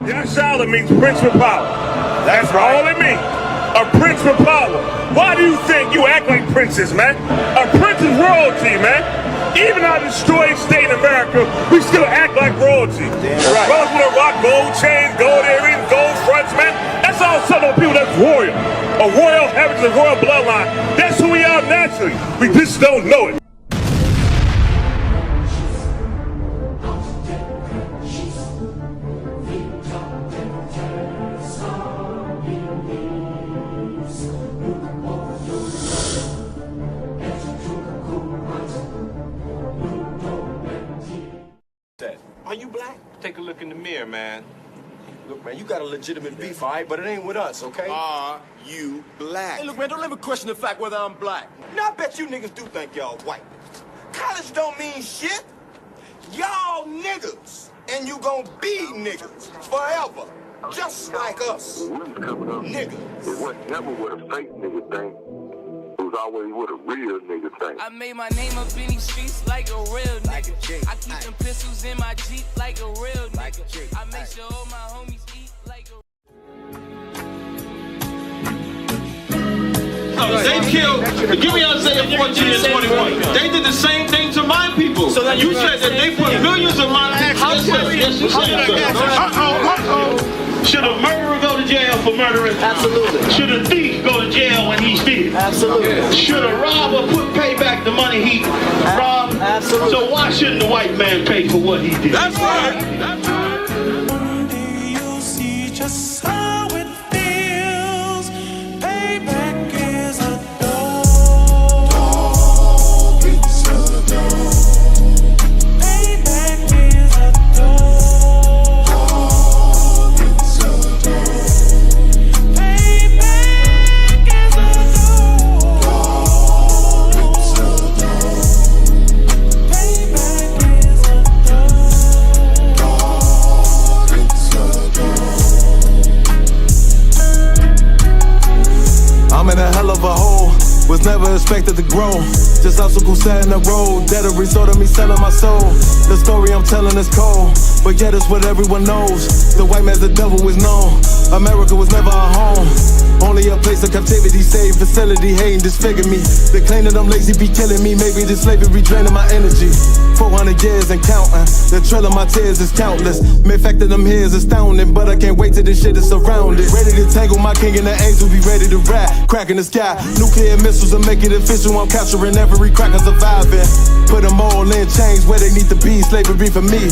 Yashala means prince with power. That's all it means. A prince with power. Why do you think you act like princes, man? A prince is royalty, man. Even our destroyed state in America, we still act like royalty. Right. Brothers want to rock gold chains, gold earrings, gold fronts, man. That's all Southern people that's royal. A royal heritage, a royal bloodline. That's who we are naturally. We just don't know it. Are you black? Take a look in the mirror, man. Look, man, you got a legitimate beef, all right? But it ain't with us, okay? Are you black? Hey, look, man, don't let me question the fact whether I'm black. Now, I bet you niggas do think y'all white. College don't mean shit. Y'all niggas. And you gonna be niggas forever. Just like us. When we was coming up, niggas. It wasn't never what a fake nigga think. It was always what a real nigga think. I made my name up in these streets like a real nigga. I keep them pistols in my Jeep like a real nigga. I make sure all my homies eat like a They killed, give me Isaiah 14 and 21. They did the same thing to my people. So you said that they put millions of my people. Yes, you said. Should a murderer go to jail for murdering? Absolutely. Should a thief go to jail when he steals? Absolutely. Should a robber pay back the money he robbed? Absolutely. So why shouldn't the white man pay for what he did? That's right. That's right. One day you'll see just how it feels. Payback is a dog. It's a dog. Payback is a dog. It's a dog. Payback is a dog. It's a dog. Payback is a dog. It's a dog. I'm in a hell of a hole, was never expected to grow. Just obstacles set in the road, that a result of me selling my soul. The story I'm telling is cold, but yet it's what everyone knows. The white man's the devil is known. America was never a home, only a place of captivity, safe facility, hating, disfigure me. They claim that I'm lazy, be killing me. Maybe this slavery draining my energy. 400 years and counting, the trail of my tears is countless. Main fact that I'm here is astounding, but I can't wait till this shit is surrounded. Ready to tangle my king and the angel, be ready to rap. Crack in the sky, nuclear missiles will make it official. I'm capturing every cracker surviving. Put them all in chains where they need to be, slavery for me.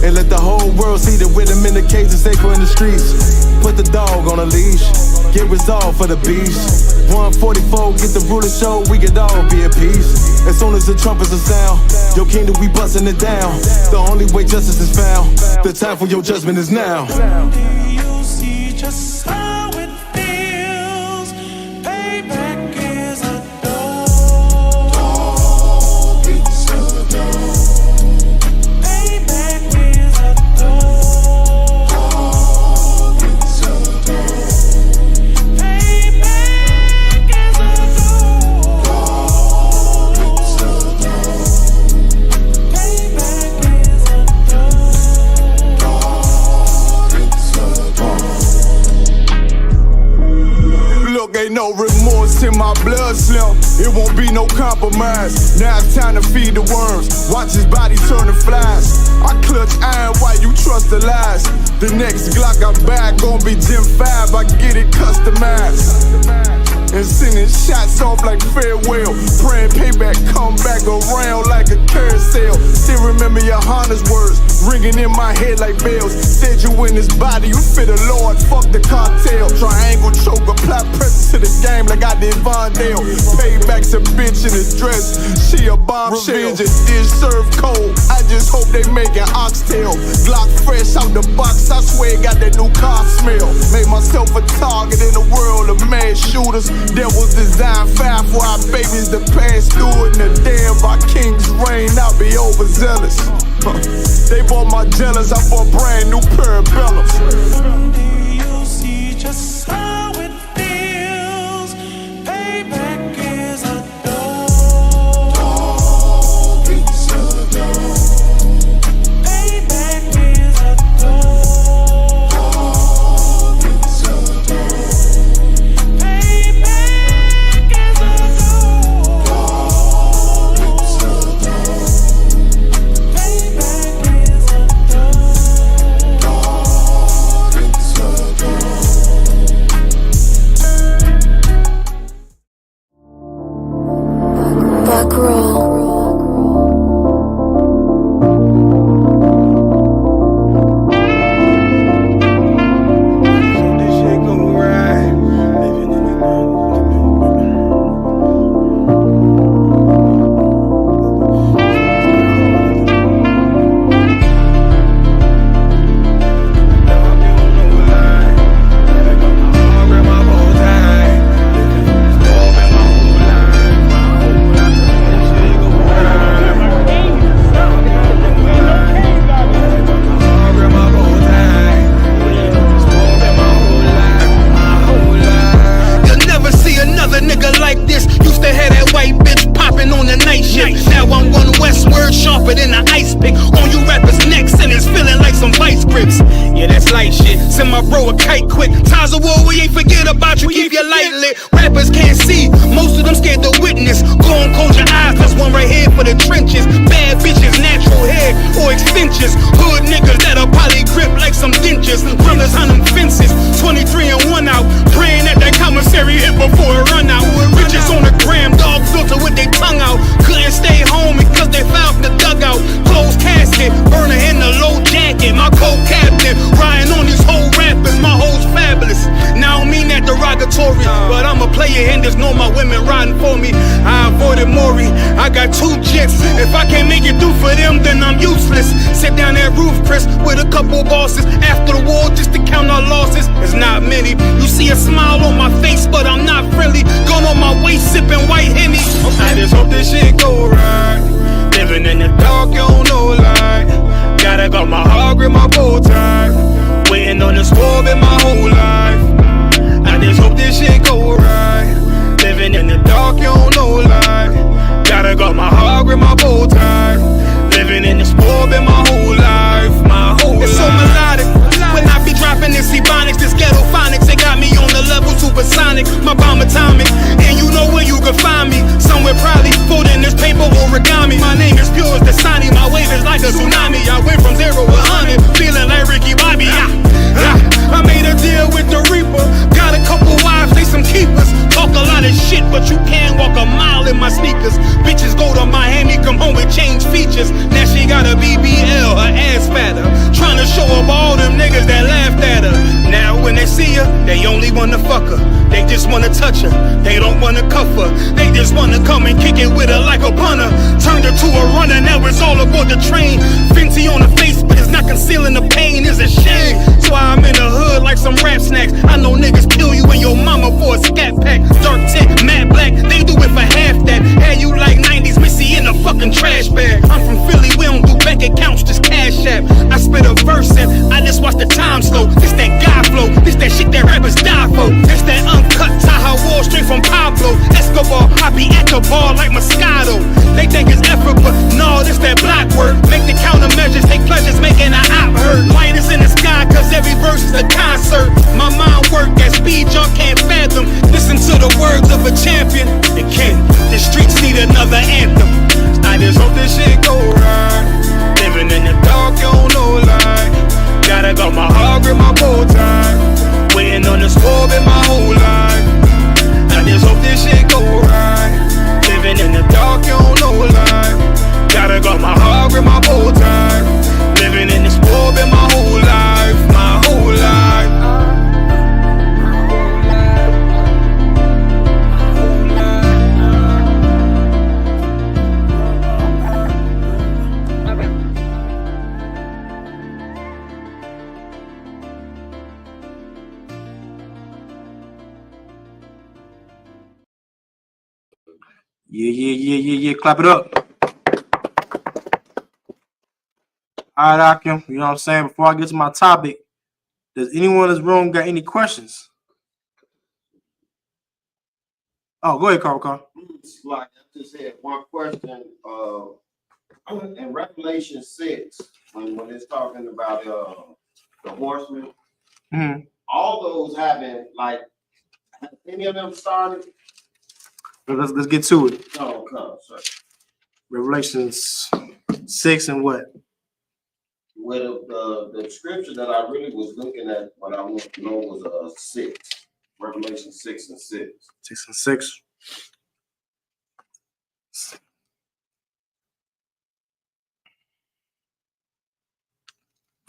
And let the whole world see that with them in the cage is safer in the streets. Put the dog on a leash, get resolved for the beast. 144, get the ruler show, we could all be at peace. As soon as the trumpets are sound, your kingdom we busting it down. The only way justice is found, the time for your judgment is now. One day you'll see just how it feels. Payback is a dog. It's a dog. Payback is a dog. It's a dog. Payback is a dog. It's a dog. Payback is a dog. Look, ain't no remorse in my blood slim. It won't be no compromise. Now it's time to feed the worms. Watch his body turn to flies. I clutch iron while you trust the lies. The next Glock I buy gon' be Gen 5. I get it customized. And sending shots off like farewell. Praying payback come back around like a carousel. Still remember your Honda's words ringing in my head like bells. Said you in this body, you fit the Lord, fuck the cartel. Triangle choke, apply pressure to the game like I did Vondale. Payback's a bitch in a dress, she a bombshell. Revenge is served cold, I just hope they making oxtail. Glock fresh out the box, I swear it got that new car smell. Made myself a target in a world of mad shooters. That was designed fire for our babies to pass through it. And the day of our king's reign, I'll be overzealous. They bought my jealous, I bought brand new parabellums. Someday you'll see just how it feels. Payback is a dog. It's a dog. Payback is a dog. Crips. Yeah, that's light shit. Send my bro a kite quick. Ties of war, we ain't forget about you. Keep your light lit. Rappers can't see. Most of them scared to witness. Go and close your eyes. That's one right here for the trenches. Bad bitches, natural hair or extensions. Hood niggas that'll probably grip like some dentures. Brothers on them fences. 23 and 1 out. Praying that commissary hit before it run out. Riches on the gram, dog filter with their tongue out. Couldn't stay home because they found the dugout. Closed casket, burner in the low jacket. My co-captain, riding on these whole rappers. My hoes fabulous. Now I don't mean that derogatory, but I'm a player and there's no my women riding for me. I avoided Maury. I got 2 jets. If I can't make it through for them, then I'm useless. Sit down that roof, Chris, with a couple bosses. After the war, just to count our losses. It's not many. You see a smile on my face, but I'm not friendly. Going on my waist, sipping white Henny. I just hope this shit go right. Living in the dark, you don't know light. Gotta got my heart grip, my bow tie. Waiting on the squab in my whole life. I just hope this shit go right. Living in the dark, you don't know light. Gotta got my heart grip, my bow tie. Living in the squab in my whole life. My whole life. It's so melodic. When I be dropping this ebonics, this ghetto phonics, they got me on the level supersonic. My bomb atomic, and you know where you can find me. Somewhere probably folding this paper origami. My name is pure as the Sani, my wave is like a tsunami. I went from 0 to 100, feeling like Ricky Bobby. I made a deal with the Reaper. Got a couple wives, they some keepers. Talk a lot of shit, but you can't walk a mile in my sneakers. Bitches go to Miami, come home with change features. Now she got a BBL, her ass fatter. Trying to show up all them niggas that laughed at her. Now when they see her, they only wanna fuck her. They just wanna touch her, they don't wanna cuff her. They just wanna come and kick it with her like a punter. Turned her to a runner, now it's all aboard the train. Fenty on the face, but it's not concealing the pain, it's a shame. So I'm in the hood like some rap snacks. I know niggas kill you and your mama for a scat pack. Dark tint, matte black, they do it for half that. Had you like 90s Missy in a fucking trash bag. I'm from Philly, we don't do bank accounts, just cash app. I spit a verse and I just watch the time slow. This that guy flow, this that shit that rappers die for. This that uncut Taha Wall straight from Pablo Escobar. I be at the bar like Moscato. They think it's effort, but no, this that block work. Make the countermeasures, take pleasures, making an op hurt. Light is in the sky, cause every verse is a concert. My mind work at speed y'all can't fathom. Listen to the words of a champion. They can't, the streets need another anthem. I just hope this shit go right. Living in the dark, you don't know light. Gotta got my heart grip, my bow tie. Waiting on the squab in my whole life. I just hope this shit go right. Living in the dark, you don't know light. Gotta got my heart grip, my bow tie. Living in the squab in my whole life. My whole life. Yeah. Clap it up. All right, Akim. You know what I'm saying? Before I get to my topic, does anyone in this room got any questions? Oh, go ahead, Carl. Like, I just had one question. In Revelation 6, when it's talking about the horsemen, all those haven't, like, have any of them started? Let's get to it. No, come, sir. Revelations 6 and what? Well, the scripture that I really was looking at, what I want to know was 6. Revelation 6 and 6. 6 and 6. It's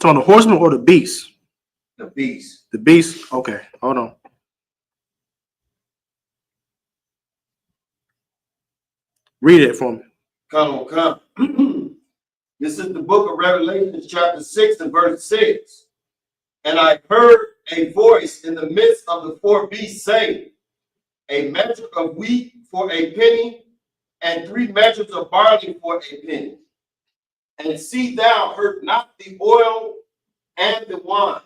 on the horseman or the beast? The beast. The beast? Okay, hold on. Read it for me. Come. This is the book of Revelation, chapter 6 and verse 6. And I heard a voice in the midst of the 4 beasts saying, a measure of wheat for a penny, and 3 measures of barley for a penny. And see thou hurt not the oil and the wine.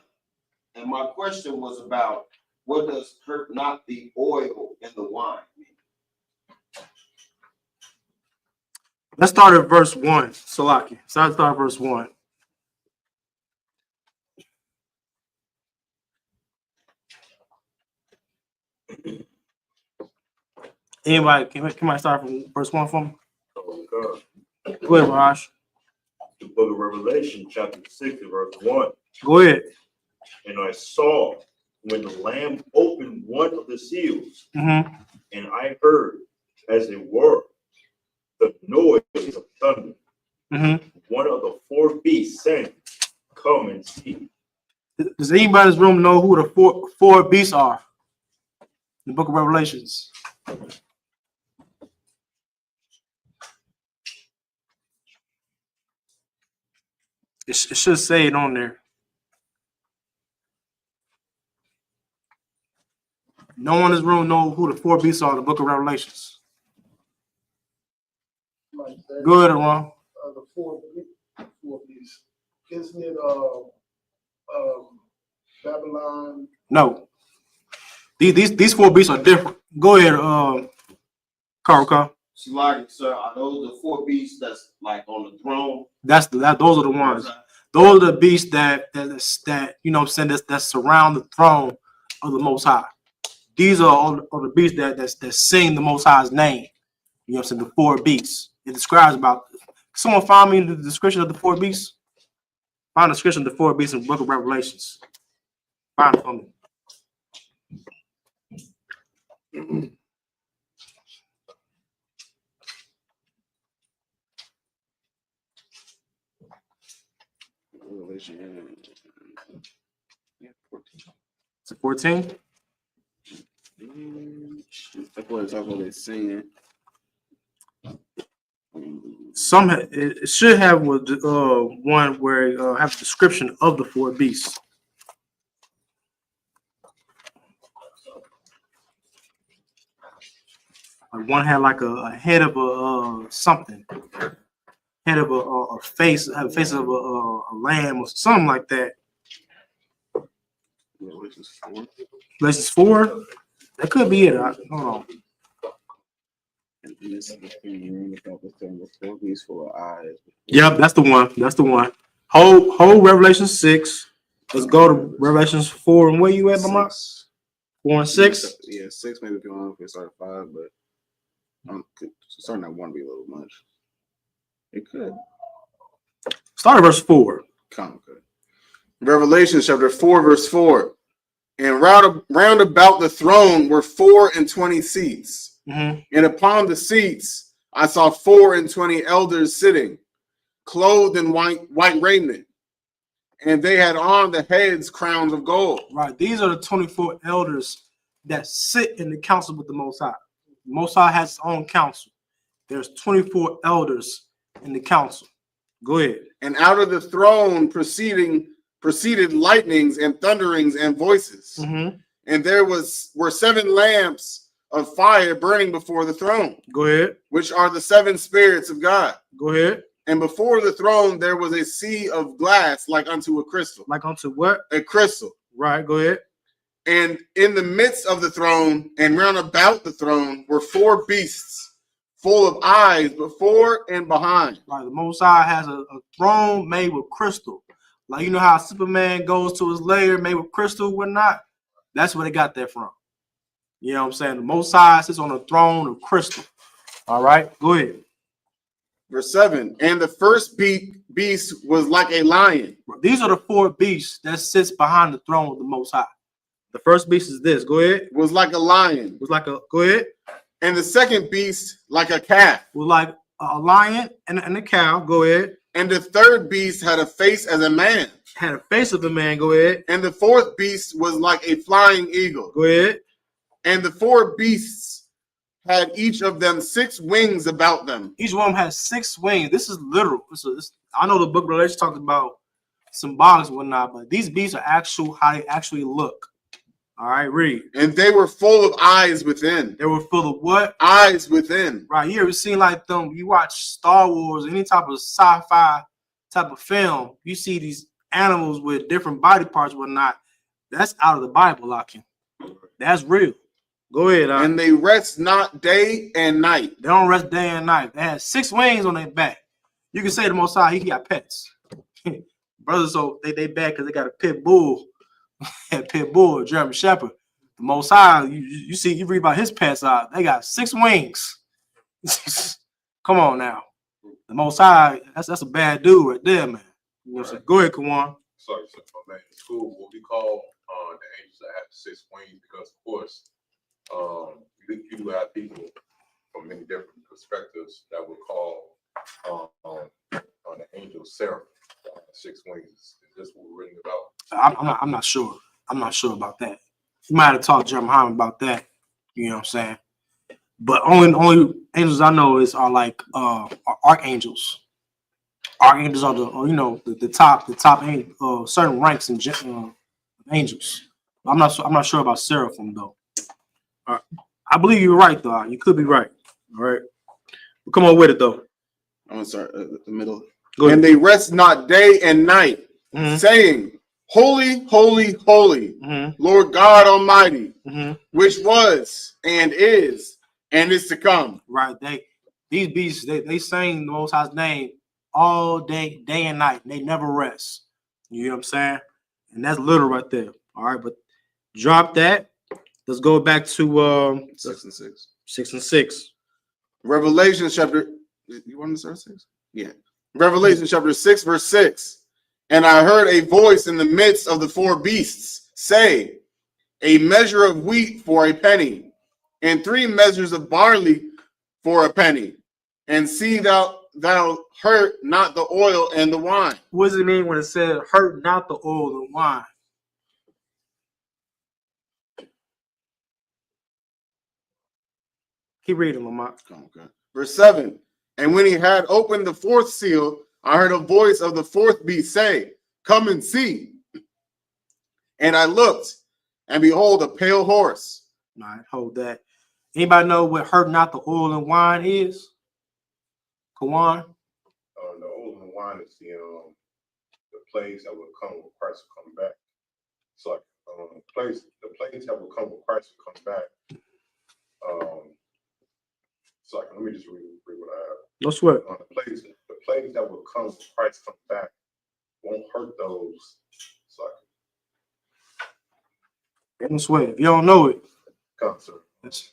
And my question was about, what does hurt not the oil and the wine mean? Let's start at verse 1, Salaki. So let's start at verse 1. Anybody can I start from verse 1 for me? Oh, God. Go ahead, Raj. The book of Revelation, chapter 6, and verse 1. Go ahead. And I saw when the Lamb opened one of the seals, Mm-hmm. and I heard, as it were, the noise of thunder. Mm-hmm. One of the four beasts saying, "Come and see." Does anybody in this room know who the four beasts are in the book of Revelations? It should say it on there. No one in this room know who the four beasts are in the book of Revelations. Go ahead, Ron. The four beasts. Isn't it Babylon? No. These four beasts are different. Go ahead, Carl. See, like, sir, are those the four beasts that's like on the throne? Those are the ones. Those are the beasts that you know what I'm saying that surround the throne of the Most High. These are all the beasts that sing the Most High's name. You know what I'm saying? The four beasts. It describes about. Someone find me the description of the four beasts. Find the description of the four beasts in the book of Revelations. Find it for me. Is it 14? That's what it's talking saying. Some it should have one where it has a description of the four beasts. Like one had like a head of a something, head of a face, have a face of a lamb or something like that. Revelations 4. That could be it. Hold on. Yep, that's the one. That's the one. Whole Revelation 6. Let's go to Revelations 4. And where you at, Lamar? 4 and 6? Yeah, 6 maybe if you want to start at 5, but starting at 1 be a little much. It could. Start at verse 4. Come, good. Revelation chapter 4, verse 4. And round about the throne were 24 seats. Mm-hmm. And upon the seats I saw 24 elders sitting, clothed in white raiment, and they had on the heads crowns of gold. Right. These are the 24 elders that sit in the council with the Most High. The Most High has his own council. There's 24 elders in the council. Go ahead. And out of the throne proceeded lightnings and thunderings and voices. Mm-hmm. And there were 7 lamps of fire burning before the throne. Go ahead. Which are the 7 spirits of God. Go ahead. And before the throne there was a sea of glass like unto a crystal. Like unto what? A crystal. Right, go ahead. And in the midst of the throne and round about the throne were 4 beasts full of eyes before and behind. Right, the Most High has a throne made with crystal. Like, you know how Superman goes to his lair made with crystal, whatnot? That's where they got that from. You know what I'm saying? The Most High sits on a throne of crystal. All right, go ahead. Verse 7. And the first beast was like a lion. These are the 4 beasts that sits behind the throne of the Most High. The first beast is this. Go ahead. Was like a lion. Was like a. Go ahead. And the second beast like a calf. Was like a lion and a cow. Go ahead. And the third beast had a face as a man. Had a face of a man. Go ahead. And the fourth beast was like a flying eagle. Go ahead. And the 4 beasts had each of them 6 wings about them. Each one of them has 6 wings. This is literal. I know the book of Revelation talks about symbolics and whatnot, but these beasts are actual how they actually look. All right, read. And they were full of eyes within. They were full of what? Eyes within. Right. You ever seen like them? You watch Star Wars, any type of sci-fi type of film, you see these animals with different body parts and whatnot. That's out of the Bible, Locking. That's real. Go ahead. And they rest not day and night. They don't rest day and night. They have 6 wings on their back. You can say the Most High, he got pets. Brothers, so they bad because they got a pit bull. A pit bull, a German Shepherd. The Most High, you see, you read about his pets. They got 6 wings. Come on now. The Most High, that's a bad dude right there, man. You know what I'm saying? Go ahead, Kawan. Sorry, my man. In school, what we call the angels that have 6 wings, because of course, you do have people from many different perspectives that would call on the angel Sarah 6 wings. Is this what we're reading about? I'm not sure. I'm not sure about that. You might have talked to Jeremiah Muhammad about that. You know what I'm saying? But only angels I know are like archangels. Archangels are the top certain ranks in angels. I'm not sure about seraphim though. I believe you're right though. You could be right. All right. But come on with it though. I'm gonna start at the middle. Go ahead. And they rest not day and night, saying, Holy, holy, holy, Lord God Almighty, which was and is to come. Right. These beasts, they sing the Most High's name all day and night. They never rest. You know what I'm saying? And that's literal right there. All right, but drop that. Let's go back to 6 and 6. 6 and 6. Revelation chapter. You want to start 6? Yeah. Revelation chapter 6, verse 6. And I heard a voice in the midst of the 4 beasts say, a measure of wheat for a penny, and 3 measures of barley for a penny. And see thou hurt not the oil and the wine. What does it mean when it says hurt not the oil and wine? Keep reading, Lamont. Okay. Verse 7. And when he had opened the 4th seal, I heard a voice of the 4th beast say, come and see. And I looked, and behold, a pale horse. All right, hold that. Anybody know what hurt not the oil and wine is? Kawan? The oil and wine is the plagues that will come when Christ will come back. It's like the plagues that will come when Christ will come back. So let me just read what I have. No sweat. The plagues that will come when Christ comes back won't hurt those. So No sweat. If you don't know it, come, sir. If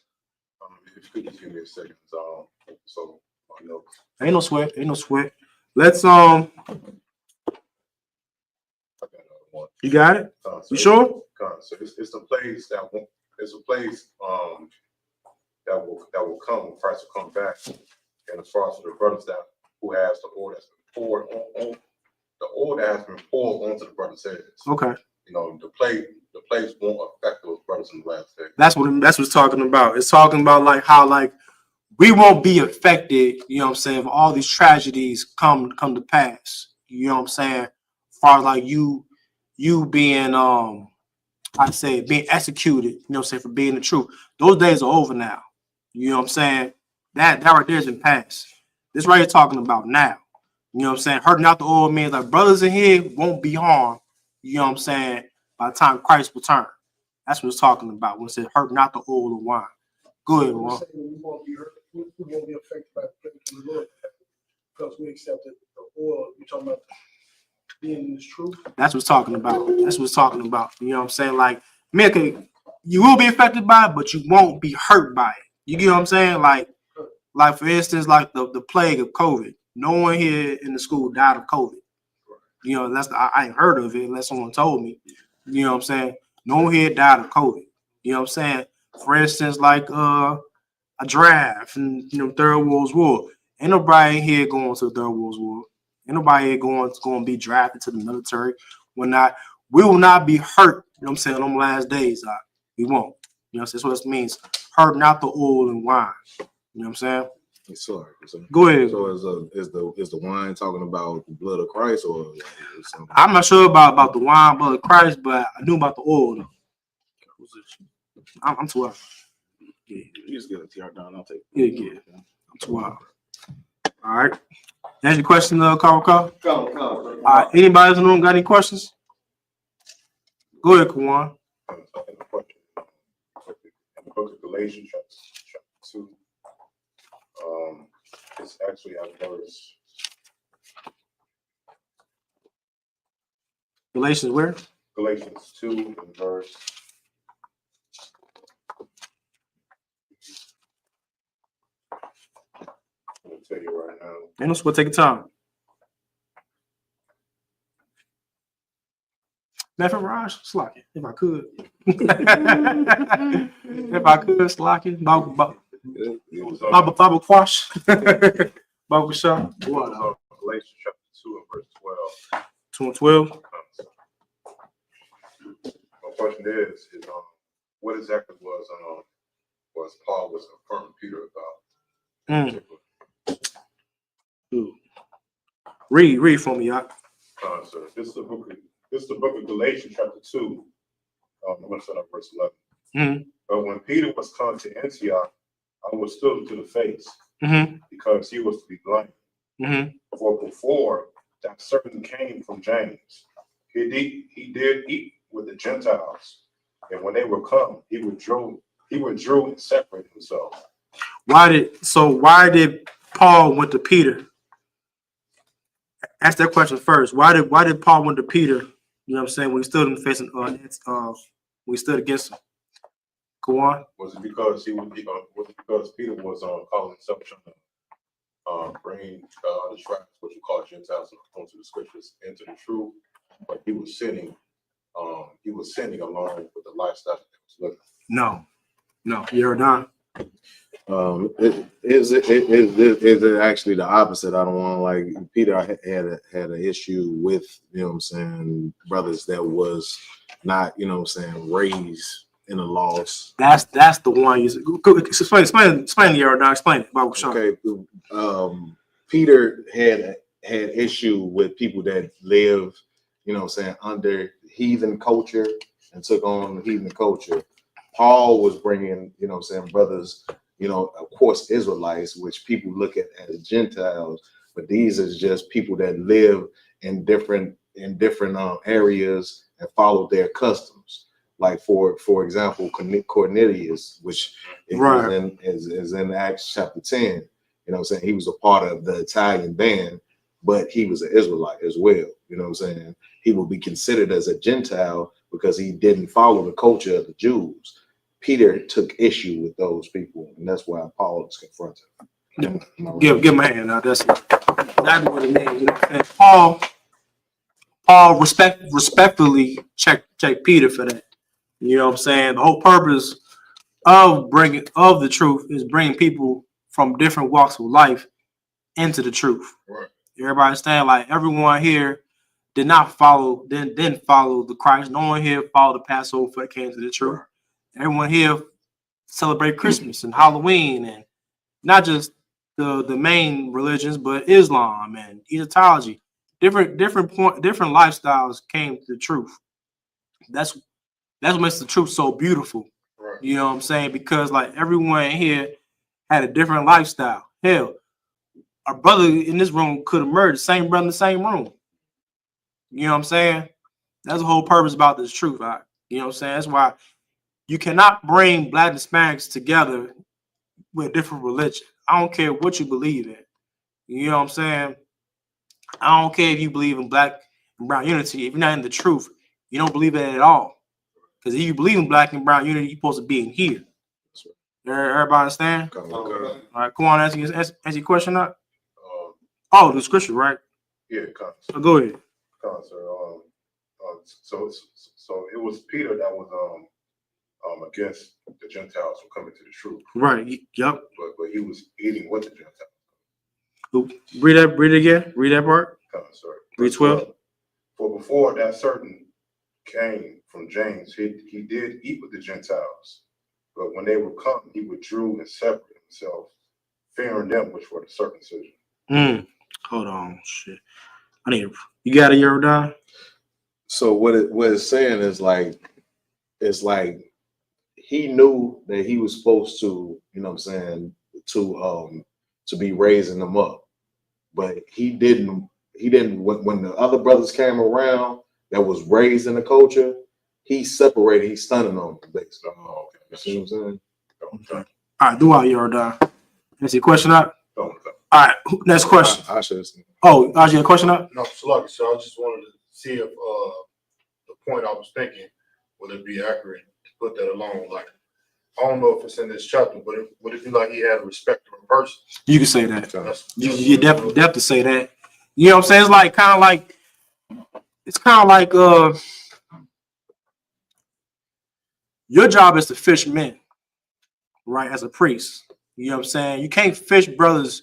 you could just give me a second, so I know. Ain't no sweat. Ain't no sweat. Let's You got it? You sure? So it's the plagues that won't. It's a plagues that will come when Christ will come back. And as far as the brothers who has the oil that's been poured on the oil that has been poured onto the brothers' heads. Okay. You know, the plagues won't affect those brothers in the last day. That's what it's talking about. It's talking about like how like we won't be affected, you know what I'm saying, if all these tragedies come to pass. You know what I'm saying? As far as like you being being executed, you know what I'm saying, for being the truth. Those days are over now. You know what I'm saying? That right there is in past. This right here talking about now. You know what I'm saying? Hurting out the oil means like brothers in here won't be harmed. You know what I'm saying? By the time Christ return. That's what it's talking about when it says hurt not the oil and wine. Go ahead, Ron. We won't be hurt. We won't be affected by the plague of the Lord because we accepted the oil. You're talking about being in this truth. That's what it's talking about. That's what it's talking about. You know what I'm saying? Like, man, you will be affected by it, but you won't be hurt by it. You get what I'm saying? Like for instance, like the plague of COVID. No one here in the school died of COVID. You know, I ain't heard of it unless someone told me. You know what I'm saying? No one here died of COVID. You know what I'm saying? For instance, like a draft and Third World War. Ain't nobody here going to the Third World War. Ain't nobody here going to be drafted to the military. We will not be hurt, you know what I'm saying, on the last days. We won't. You know, that's what it means. Hurt not the oil and wine. You know what I'm saying? Sorry. Go ahead. So is the wine talking about the blood of Christ or something? I'm not sure about the wine, blood of Christ, but I knew about the oil though. I'm too out. Yeah, you just get a TR down. I'll take it. Yeah. I'm too out. All right. That's your question, Carl. All right. Anybody else in the room got any questions? Go ahead, Kawan. In the book of Galatians, chapter 2, it's actually at verse. Galatians where? Galatians 2 and verse tell you right now. Ain't no sweat, take your time. Never Raj, slack it. If I could. If I could, slack it. Bible quash. Bible shop. What? Galatians chapter 2 and verse 12. 2 and 12. My question is what exactly was Paul was affirming Peter about? Read for me, y'all. Sir, this is the book of Galatians chapter 2. I'm going to start at verse 11. But when Peter was come to Antioch, I withstood him to the face, because he was to be blamed. For before that certain came from James, he did eat with the Gentiles, and when they were come, he withdrew and separated himself. Why did Paul went to Peter? Ask that question first. Why did Paul went to Peter? You know what I'm saying? When he stood in the face when he stood against him. Go on. Was it because Peter was calling himself trying to bring the tribes, what you call Gentiles, onto the scriptures, into the truth? But he was sinning. He was sinning along with the lifestyle that he was living. No, you're done. Is it actually the opposite? I don't want to, like, Peter had an issue with, you know what I'm saying, brothers that was not, you know what I'm saying, raised in the laws. That's the one. Explain the error. Now explain it. Okay. Peter had issue with people that live, you know what I'm saying, under heathen culture and took on heathen culture. Paul was bringing, you know what I'm saying, brothers, you know, of course, Israelites, which people look at as Gentiles, but these are just people that live in different areas and follow their customs. Like for example, Cornelius, which is in Acts chapter 10. You know what I'm saying? He was a part of the Italian band, but he was an Israelite as well. You know what I'm saying? He will be considered as a Gentile because he didn't follow the culture of the Jews. Peter took issue with those people, and that's why Paul is confronting him. Give him a hand now. That's what it means. You know what I'm saying? Paul respectfully check Peter for that. You know what I'm saying? The whole purpose of the truth is bringing people from different walks of life into the truth. Right. Everybody understand? Like, everyone here didn't follow the Christ. No one here followed the Passover before it came to the truth. Right. Everyone here celebrate Christmas and Halloween, and not just the main religions, but Islam and Egyptology. Different lifestyles came to the truth. That's what makes the truth so beautiful. Right. You know what I'm saying? Because like everyone here had a different lifestyle. Hell, our brother in this room could have murdered the same brother in the same room. You know what I'm saying? That's the whole purpose about this truth. You know what I'm saying? That's why you cannot bring Black and Hispanics together with different religion. I don't care what you believe in. You know what I'm saying? I don't care if you believe in Black and brown unity. If you're not in the truth, you don't believe in it at all. Because if you believe in Black and brown unity, you're supposed to be in here. Everybody understand? All right, come on, answer your question up. The scripture, right? Yeah, go ahead. So it was Peter that was against the Gentiles from coming to the truth. Right. Yep. But he was eating with the Gentiles. Read it again. Read that part. Read 12. For before that certain came from James, he did eat with the Gentiles, but when they were come, he withdrew and separated himself, fearing them which were the circumcision. Hold on, shit. You got it, Jordan? So what it's saying is it's like he knew that he was supposed to, you know what I'm saying, to be raising them up, but he didn't when the other brothers came around that was raised in the culture, he separated, he stunning on them basically. Oh, okay. You see what I'm saying? Okay. All right, do I, Jordan? Answer your question up. All right, next question. I should have seen. Oh, Aji, a question up? No, sluggish. So I just wanted to see if the point I was thinking, would it be accurate to put that along? Like, I don't know if it's in this chapter, but would it be like he had a respect for person. You can say that. You definitely have to say that. You know what I'm saying? It's like kind of like your job is to fish men, right? As a priest. You know what I'm saying? You can't fish brothers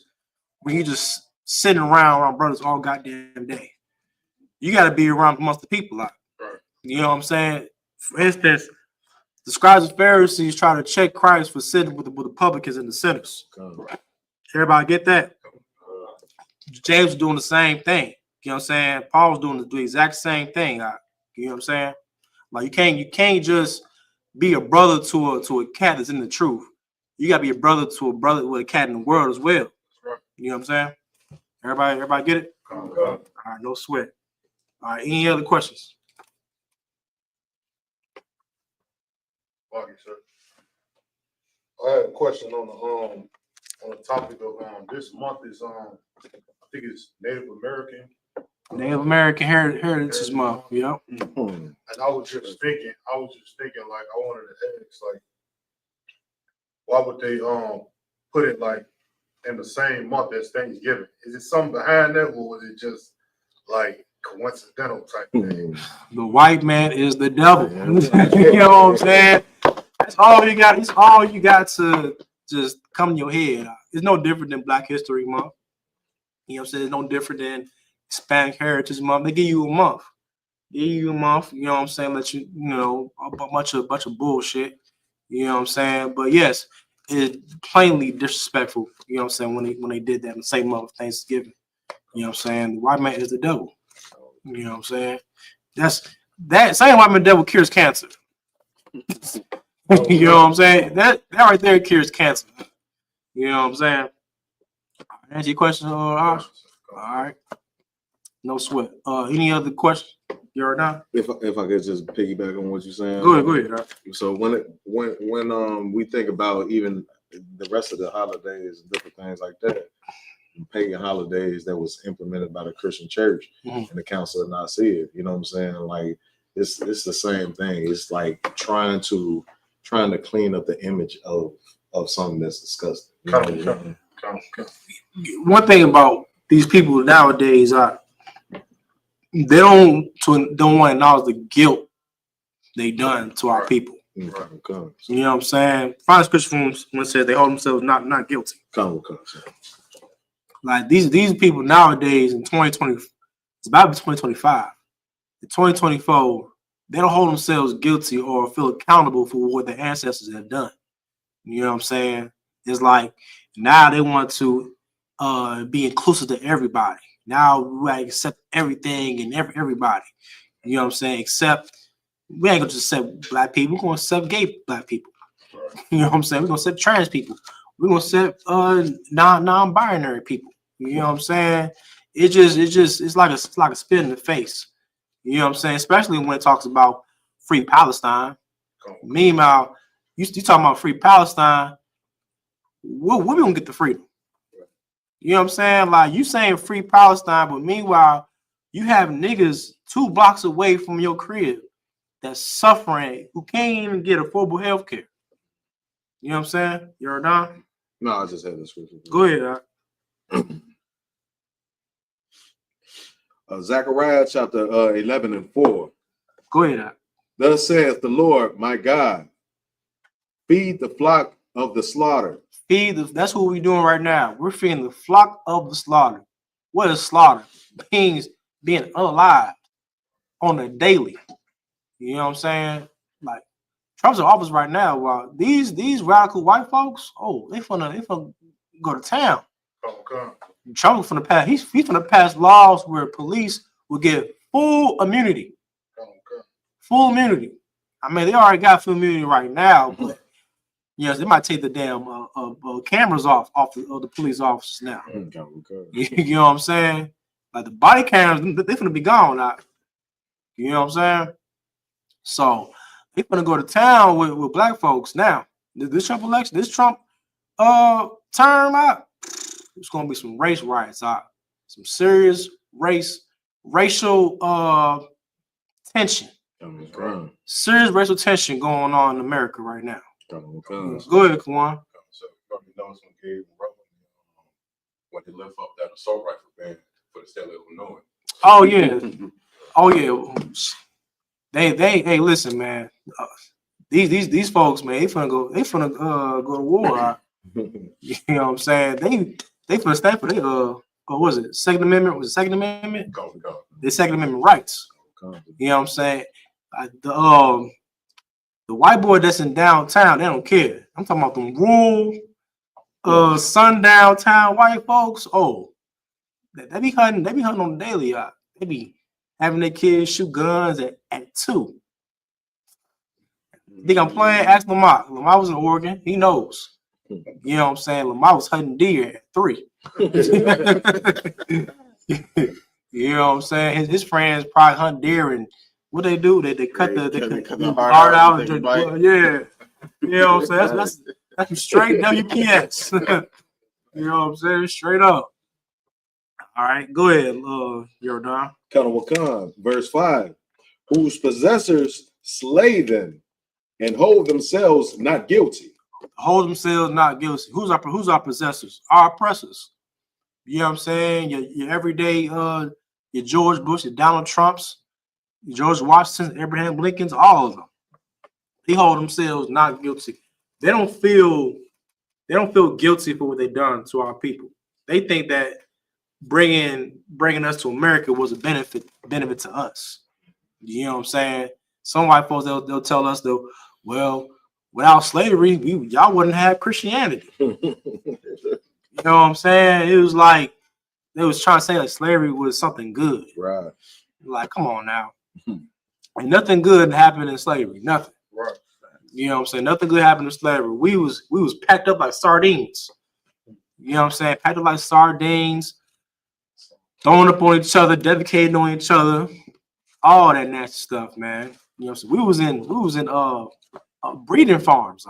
when you just sitting around brothers all goddamn day. You got to be around amongst the people a lot. You know what I'm saying? For instance, the scribes and Pharisees try to check Christ for sitting with the publicans and the sinners. Everybody get that? James was doing the same thing. You know what I'm saying? Paul was doing the exact same thing. You know what I'm saying? Like you can't just be a brother to a cat that's in the truth. You gotta be a brother to a brother with a cat in the world as well. You know what I'm saying? Everybody get it? All right, no sweat. All right, any other questions? Thank you, sir. I had a question on the topic of this month is I think it's Native American Heritage Month. Yep. And I was just thinking like I wanted to ask like why would they put it like in the same month as Thanksgiving? Is it something behind that or is it just like coincidental type thing? The white man is the devil. You know what I'm saying? That's all you got. It's all you got to just come in your head. It's no different than Black History Month. You know what I'm saying? It's no different than Hispanic Heritage Month. They give you a month. You know what I'm saying? Let you know a bunch of bullshit. You know what I'm saying? But yes, it's plainly disrespectful. You know what I'm saying? When they did that in the same month of Thanksgiving. You know what I'm saying? The white man is the devil. You know what I'm saying? That same white man devil cures cancer. You know what I'm saying? That right there cures cancer. You know what I'm saying? Answer your question, Ash? All right. No sweat. Any other questions? You are not. If I could just piggyback on what you're saying. Go ahead. So when we think about even the rest of the holidays and different things like that, pagan holidays that was implemented by the Christian church and the Council of Nicaea, you know what I'm saying? Like it's the same thing. It's like trying to clean up the image of something that's disgusting. One thing about these people nowadays they don't want to acknowledge the guilt they done to our people. You know what I'm saying? Finest Christian one says they hold themselves not guilty. Like these people nowadays in 2020, it's about to be 2025. In 2024, they don't hold themselves guilty or feel accountable for what their ancestors have done. You know what I'm saying? It's like now they want to be inclusive to everybody. Now we accept everything and everybody. You know what I'm saying? Except we ain't gonna just accept Black people. We're gonna accept gay Black people. You know what I'm saying? We're gonna accept trans people. We're gonna accept non-binary people. You know what I'm saying? It's like a spit in the face. You know what I'm saying? Especially when it talks about free Palestine. Meanwhile, you talking about free Palestine. When we gonna get the freedom? You know what I'm saying? Like you saying free Palestine, but meanwhile, you have niggas 2 blocks away from your crib that's suffering who can't even get affordable health care. You know what I'm saying? You're done? No, I just had the scripture. Go ahead. Zechariah chapter 11:4. Go ahead. Thus saith the Lord, my God, feed the flock of the slaughter. That's what we're doing right now. We're feeding the flock of the slaughter. What is slaughter? Means being alive on a daily. You know what I'm saying? Like Trump's in office right now. While these radical white folks, they finna go to town. Trump finna pass. He's finna pass laws where police will get full immunity. Full immunity. I mean, they already got full immunity right now, but yes, they might take the damn cameras off the police officers now. You know what I'm saying? Like the body cameras, they finna be gone now. You know what I'm saying? So they finna go to town with Black folks now. This Trump election, this Trump term out, it's gonna be some race riots out, some serious racial tension. Serious racial tension going on in America right now. Go ahead, Kwan. when they lift up that assault rifle band for the state of Illinois. Oh yeah, oh yeah. Hey, listen, man. These folks, man, they finna go to war. You know what I'm saying? They finna stand for what was it? Second Amendment? Was it Second Amendment? The Second Amendment rights. You know what I'm saying? The white boy that's in downtown, they don't care. I'm talking about them rural, sundown town white folks. Oh, they be hunting on the daily. They be having their kids shoot guns at 2. Think I'm playing? Ask Lamar. Lamar was in Oregon. He knows. You know what I'm saying? Lamar was hunting deer at 3. You know what I'm saying? His friends probably hunt deer, and what they do, they cut the heart out. And yeah. You know what I'm saying? That's straight WPS. You know what I'm saying? Straight up. All right, go ahead, Jordan. Kanawakan, verse 5. Whose possessors slay them and hold themselves not guilty. Hold themselves not guilty. Who's our possessors? Our oppressors. You know what I'm saying? Your everyday your George Bush, your Donald Trumps, your George Washington, Abraham Lincoln's, all of them. They hold themselves not guilty. They don't feel guilty for what they've done to our people. They think that bringing us to America was a benefit to us. You know what I'm saying? Some white folks they'll tell us well, without slavery, y'all wouldn't have Christianity. You know what I'm saying? It was like they was trying to say like slavery was something good. Right. Like, come on now. And nothing good happened in slavery. Nothing. Right. You know what I'm saying? Nothing good happened in slavery. We was packed up like sardines. You know what I'm saying? Packed up like sardines, throwing up on each other, defecating on each other, all that nasty stuff, man. You know what I'm saying? We was in breeding farms.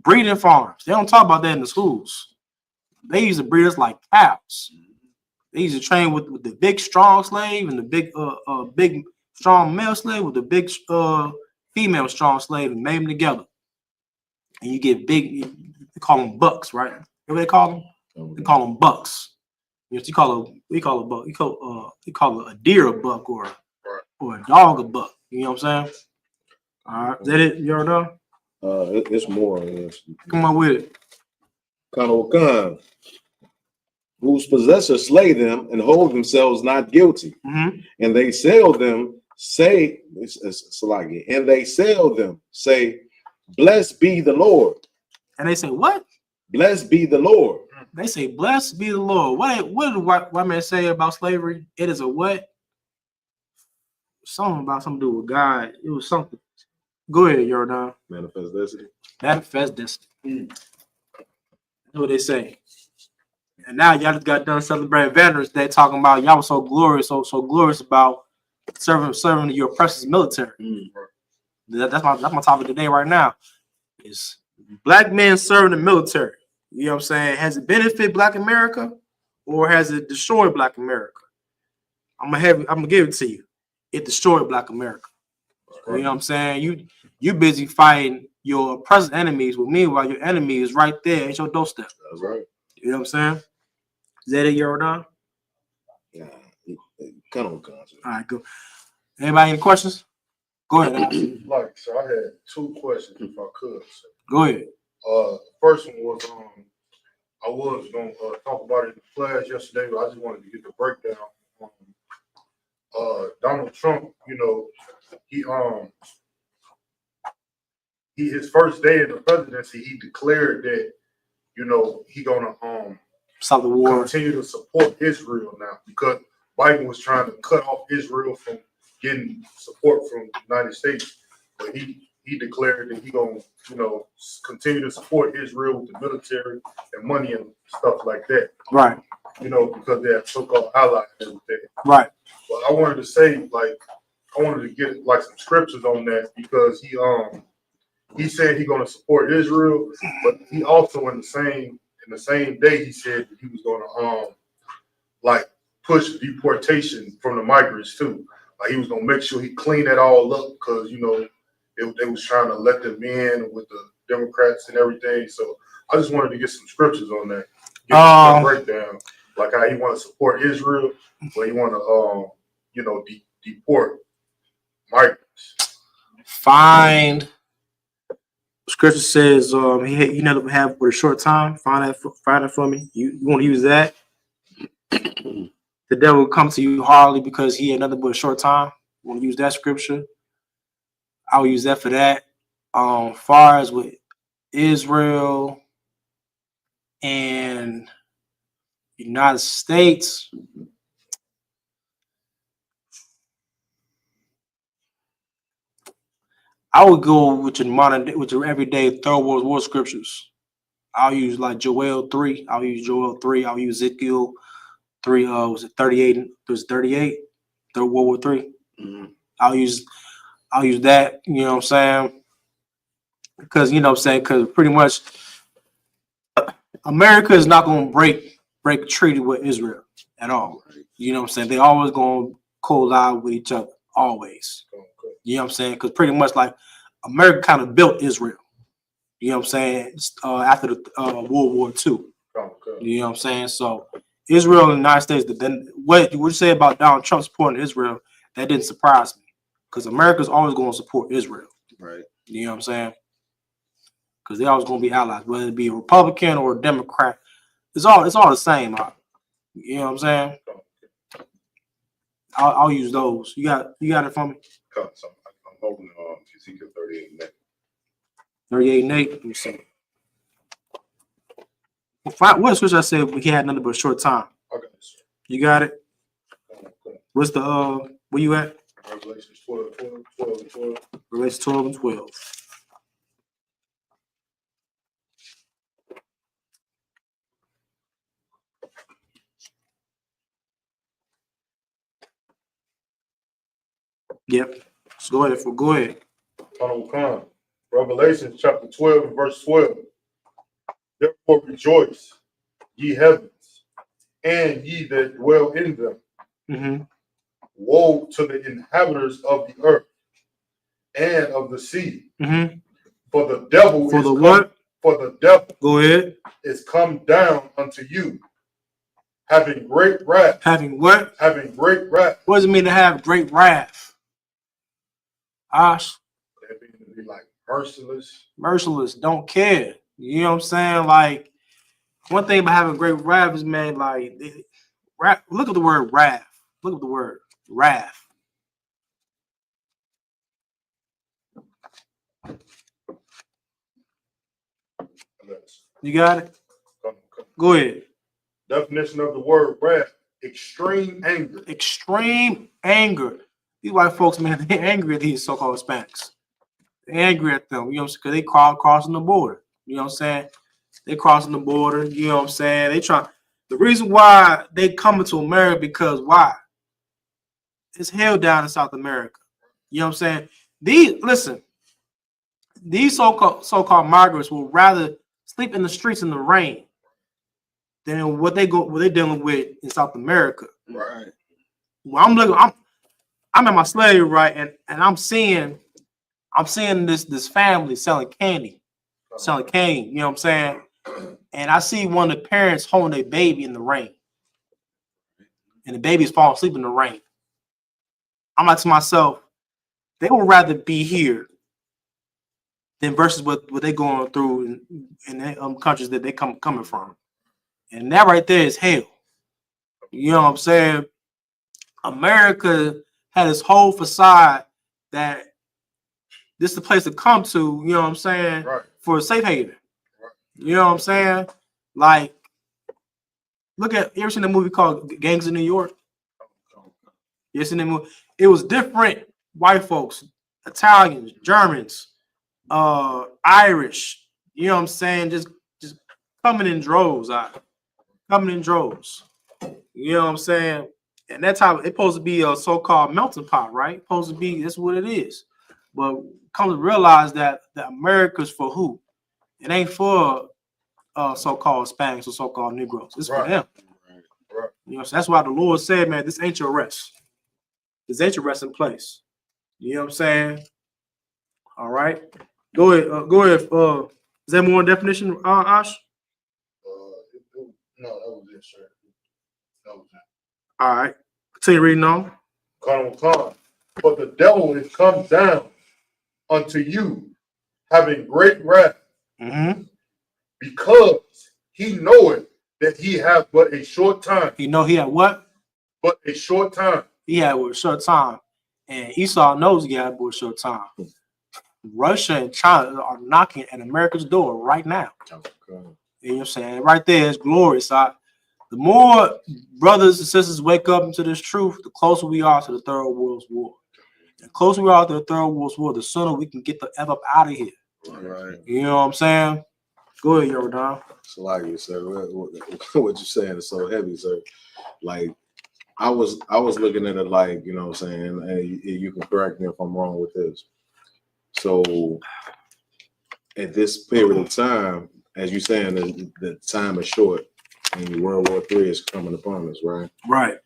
Breeding farms. They don't talk about that in the schools. They used to breed us like cows. They used to train with the big strong slave and the big strong male slave with the big female strong slave and made them together. And you get big. They call them bucks, right? What they call them? They call them bucks. You know, we call a buck. You call a deer a buck or a dog a buck. You know what I'm saying? All right, is that it? You already know? It's more. Yes. Come on with it. Kanawakan, whose possessors slay them and hold themselves not guilty, and they sell them. And they sell them. Say, blessed be the Lord. And they say what? Blessed be the Lord. They say, blessed be the Lord. What did the white man say about slavery? It is a what? Something to do with God. It was something. Go ahead, Jordan. Manifest destiny. Manifest destiny. That's what they say. And now y'all just got done celebrating Veterans Day, talking about y'all was so glorious, so glorious about serving your oppressors military. That's my topic today right now. Is black men serving the military. You know what I'm saying? Has it benefited Black America or has it destroyed Black America? I'm gonna give it to you. It destroyed Black America. You know what I'm saying? You busy fighting your present enemies with me while your enemy is right there at your doorstep. That's right. You know what I'm saying? Is that it, Jordan? Yeah. Kind of a concept. All right, go. Anybody any questions? Go ahead. Like, so I had 2 questions if I could. So. Go ahead. First one was I was gonna talk about it in class yesterday, but I just wanted to get the breakdown on Donald Trump. You know, he his first day in the presidency, he declared that, you know, he gonna stop the war, continue to support Israel now because Biden was trying to cut off Israel from getting support from the United States, but he declared that he gonna, you know, continue to support Israel with the military and money and stuff like that. Right. You know, because they're so-called allies and everything. Right. But I wanted to say, like, I wanted to get like some scriptures on that because he said he's gonna support Israel, but he also in the same day he said that he was gonna like push deportation from the migrants too. Like he was gonna make sure he cleaned that all up because, you know, they was trying to let them in with the Democrats and everything. So I just wanted to get some scriptures on that. give us a breakdown, like how he want to support Israel, but he want to, deport migrants. Find scripture says he never have for a short time. Find that for me. You want to use that? The devil will come to you hardly because he had nothing but a short time. You want to use that scripture? I'll use that for that. Far as with Israel and United States, I would go with your modern day, with your everyday third world war scriptures. I'll use like Joel 3. I'll use Joel 3. I'll use Ezekiel 3. Was it 38? There's 38. Third World War 3. Mm-hmm. I'll use that. You know what I'm saying? Because because pretty much America is not going to break a treaty with Israel at all. You know what I'm saying? They always going to collide with each other. Always. You know what I'm saying? Because pretty much like America kind of built Israel. You know what I'm saying? After the World War II. You know what I'm saying? So Israel and the United States, then what you say about Donald Trump supporting Israel, that didn't surprise me. Because America's always going to support Israel. Right. You know what I'm saying? Because they're always going to be allies, whether it be a Republican or a Democrat. It's all the same. You know what I'm saying? I'll use those. You got it for me? I'm holding Ezekiel 38 and 8. 38 and 8. Let me see. What scripture I said we had nothing but a short time? Okay. You got it? What's the where you at? Revelation 12 and 12. Revelation 12 and 12. Yep. So go ahead. Revelation chapter 12 and verse 12. Therefore rejoice, ye heavens, and ye that dwell in them. Mm-hmm. Woe to the inhabitants of the earth and of the sea. Mm-hmm. For the devil For is the come, what? For the devil Go ahead. is come down unto you, having great wrath. Having what? Having great wrath. What does it mean to have great wrath? Ash. That means to be like merciless. Merciless, don't care. You know what I'm saying? Like, one thing about having great wrath is, man, like, look at the word wrath. Look at the word wrath. You got it? Go ahead. Definition of the word wrath: extreme anger. Extreme anger. These white folks, man, they're angry at these so-called Hispanics. They're angry at them, you know what I'm saying? Because they crossing the border. You know what I'm saying? They crossing the border, you know what I'm saying? They try. The reason why they coming to America, because why? It's hell down in South America. You know what I'm saying? These so-called migrants will rather sleep in the streets in the rain than what they're dealing with in South America. Right. Well, I'm at my slave, right, and I'm seeing this family selling candy, you know what I'm saying? And I see one of the parents holding a baby in the rain. And the baby's falling asleep in the rain. I'm like to myself, they would rather be here than versus what they going through in the countries that they coming from. And that right there is hell. You know what I'm saying? America had this whole facade that this is the place to come to, you know what I'm saying, for a safe haven. You know what I'm saying? Like, you ever seen a movie called Gangs of New York? You ever seen that movie? It was different white folks, Italians, Germans, Irish, you know what I'm saying? Just coming in droves, coming in droves. You know what I'm saying? And that's how it's supposed to be a so-called melting pot, right? Supposed to be, that's what it is. But come to realize that America's for who? It ain't for so-called Hispanics or so-called Negroes. It's for them. Right. You know, so that's why the Lord said, man, this ain't your rest. This ain't your resting place. You know what I'm saying? All right. Go ahead. Is there more definition, Ash? No, that was it, sir. That was it. All right. Continue reading on. But the devil is come down unto you, having great wrath, because he knoweth that he hath but a short time. He know he had what? But a short time. He had a short time. And Esau knows he had but a short time. Russia and China are knocking at America's door right now. You know what I'm saying? Right there is glorious. The more brothers and sisters wake up into this truth, the closer we are to the Third World War. The closer we are to the Third World War, the sooner we can get the F up out of here. Right. You know what I'm saying? Go ahead, Jordan. So like you said, what you saying is so heavy, sir. Like I was looking at it like, you know what I'm saying, and you can correct me if I'm wrong with this. So at this period of time, as you're saying, the time is short and World War III is coming upon us, right? Right.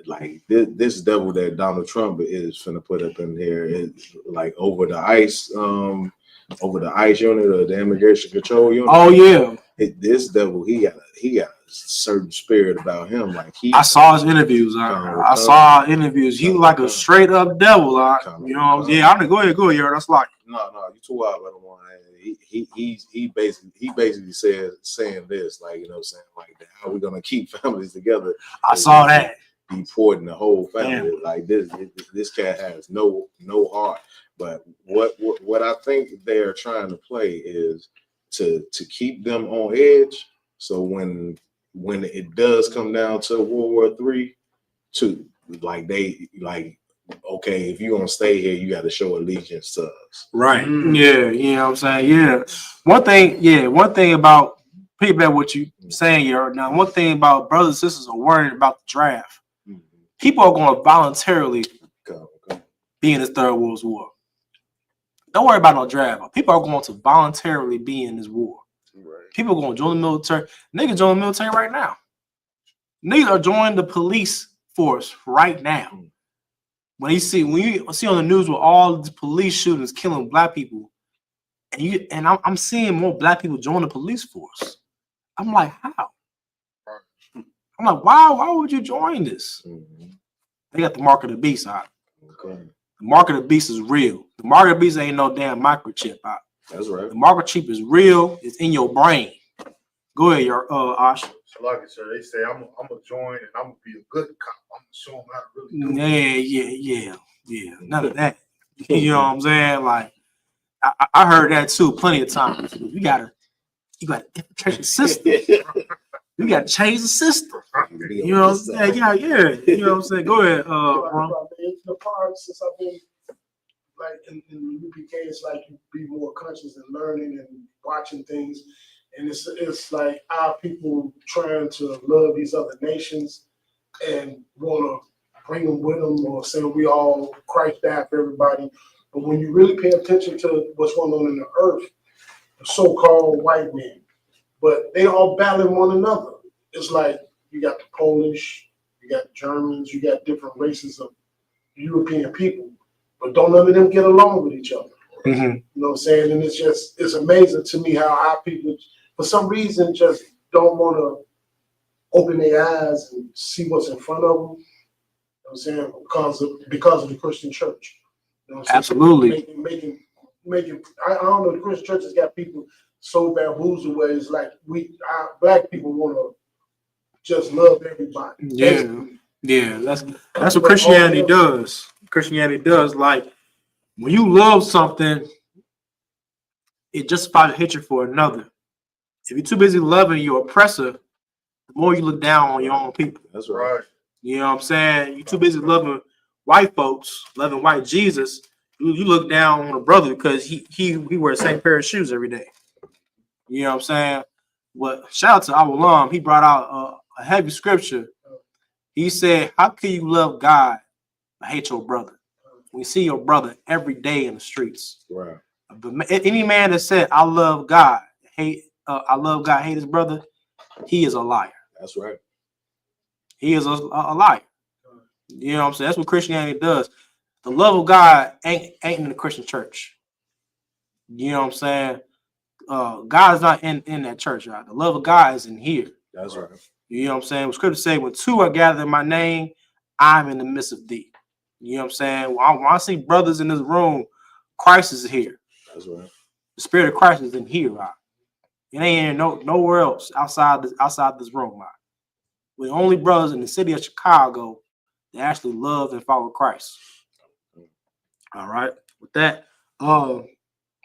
Like this devil that Donald Trump is finna put up in here is like over the ICE unit or the immigration control unit. Oh yeah. This devil, he got a certain spirit about him. Like I saw his interviews. I saw interviews. He like a straight up devil. You know, yeah. I'm gonna go ahead, Yard. That's like no, you too wild, but he basically saying this, like, you know what I'm saying, like how we gonna keep families together. I saw that. Deporting the whole family. Damn. Like this cat has no heart. But what I think they're trying to play is to keep them on edge. So when it does come down to World War III, to like okay, if you're gonna stay here, you got to show allegiance to us. Right. Yeah, you know what I'm saying? Yeah. One thing about people what you saying here now, one thing about brothers and sisters are worried about the draft. People are going to voluntarily be in this Third World War. Don't worry about no draft. People are going to voluntarily be in this war. Right. People are going to join the military. Niggas join the military right now. Niggas are joining the police force right now. When you see on the news with all the police shootings killing black people, and I'm seeing more black people join the police force. I'm like, how? I'm like, why would you join this? They got the mark of the beast out. Okay. The mark of the beast is real. The mark of the beast ain't no damn microchip out. That's right. The microchip is real. It's in your brain. Go ahead, Ash. So like I said, they say I'm gonna join and I'm gonna be a good cop. I'm gonna show them how to really do it. Yeah. None of that. You know what I'm saying? Like I heard that too plenty of times. You gotta infiltrate the system. You gotta change the system. You know what I'm saying? Yeah. You know what I'm saying? Go ahead, Ron. The part since I've been like in the UPK, it's like you be more conscious and learning and watching things. And it's like our people trying to love these other nations and want to bring them with them or saying we all Christ died for everybody. But when you really pay attention to what's going on in the earth, the so-called white men, but they all battling one another. It's like you got the Polish, you got the Germans, you got different races of European people, but don't none of them get along with each other. Mm-hmm. You know what I'm saying? And it's amazing to me how our people, for some reason, just don't want to open their eyes and see what's in front of them. You know what I'm saying? Because of the Christian church. You know what I'm Absolutely. Making I don't know, the Christian church has got people so bamboozled where it's like our black people want to just love everybody. Yeah. That's what Christianity does. Christianity does. Like when you love something, it justifies hatred for another. If you're too busy loving your oppressor, the more you look down on your own people. That's right. You know what I'm saying? You're too busy loving white folks, loving white Jesus. You look down on a brother because he wears the same pair of shoes every day. You know what I'm saying? But shout out to Awalam. He brought out a heavy scripture. He said, how can you love God but hate your brother? We see your brother every day in the streets. Right. But any man that said, I love God, hate his brother, he is a liar. That's right. He is a liar. You know what I'm saying? That's what Christianity does. The love of God ain't in the Christian church. You know what I'm saying? God is not in that church, right? The love of God is in here. That's right. You know what I'm saying? What scripture say, when two are gathered in my name, I'm in the midst of thee. You know what I'm saying? When I see brothers in this room, Christ is here. That's right. The spirit of Christ is in here, right? It ain't nowhere else outside this room, right? We're the only brothers in the city of Chicago that actually love and follow Christ. All right. With that,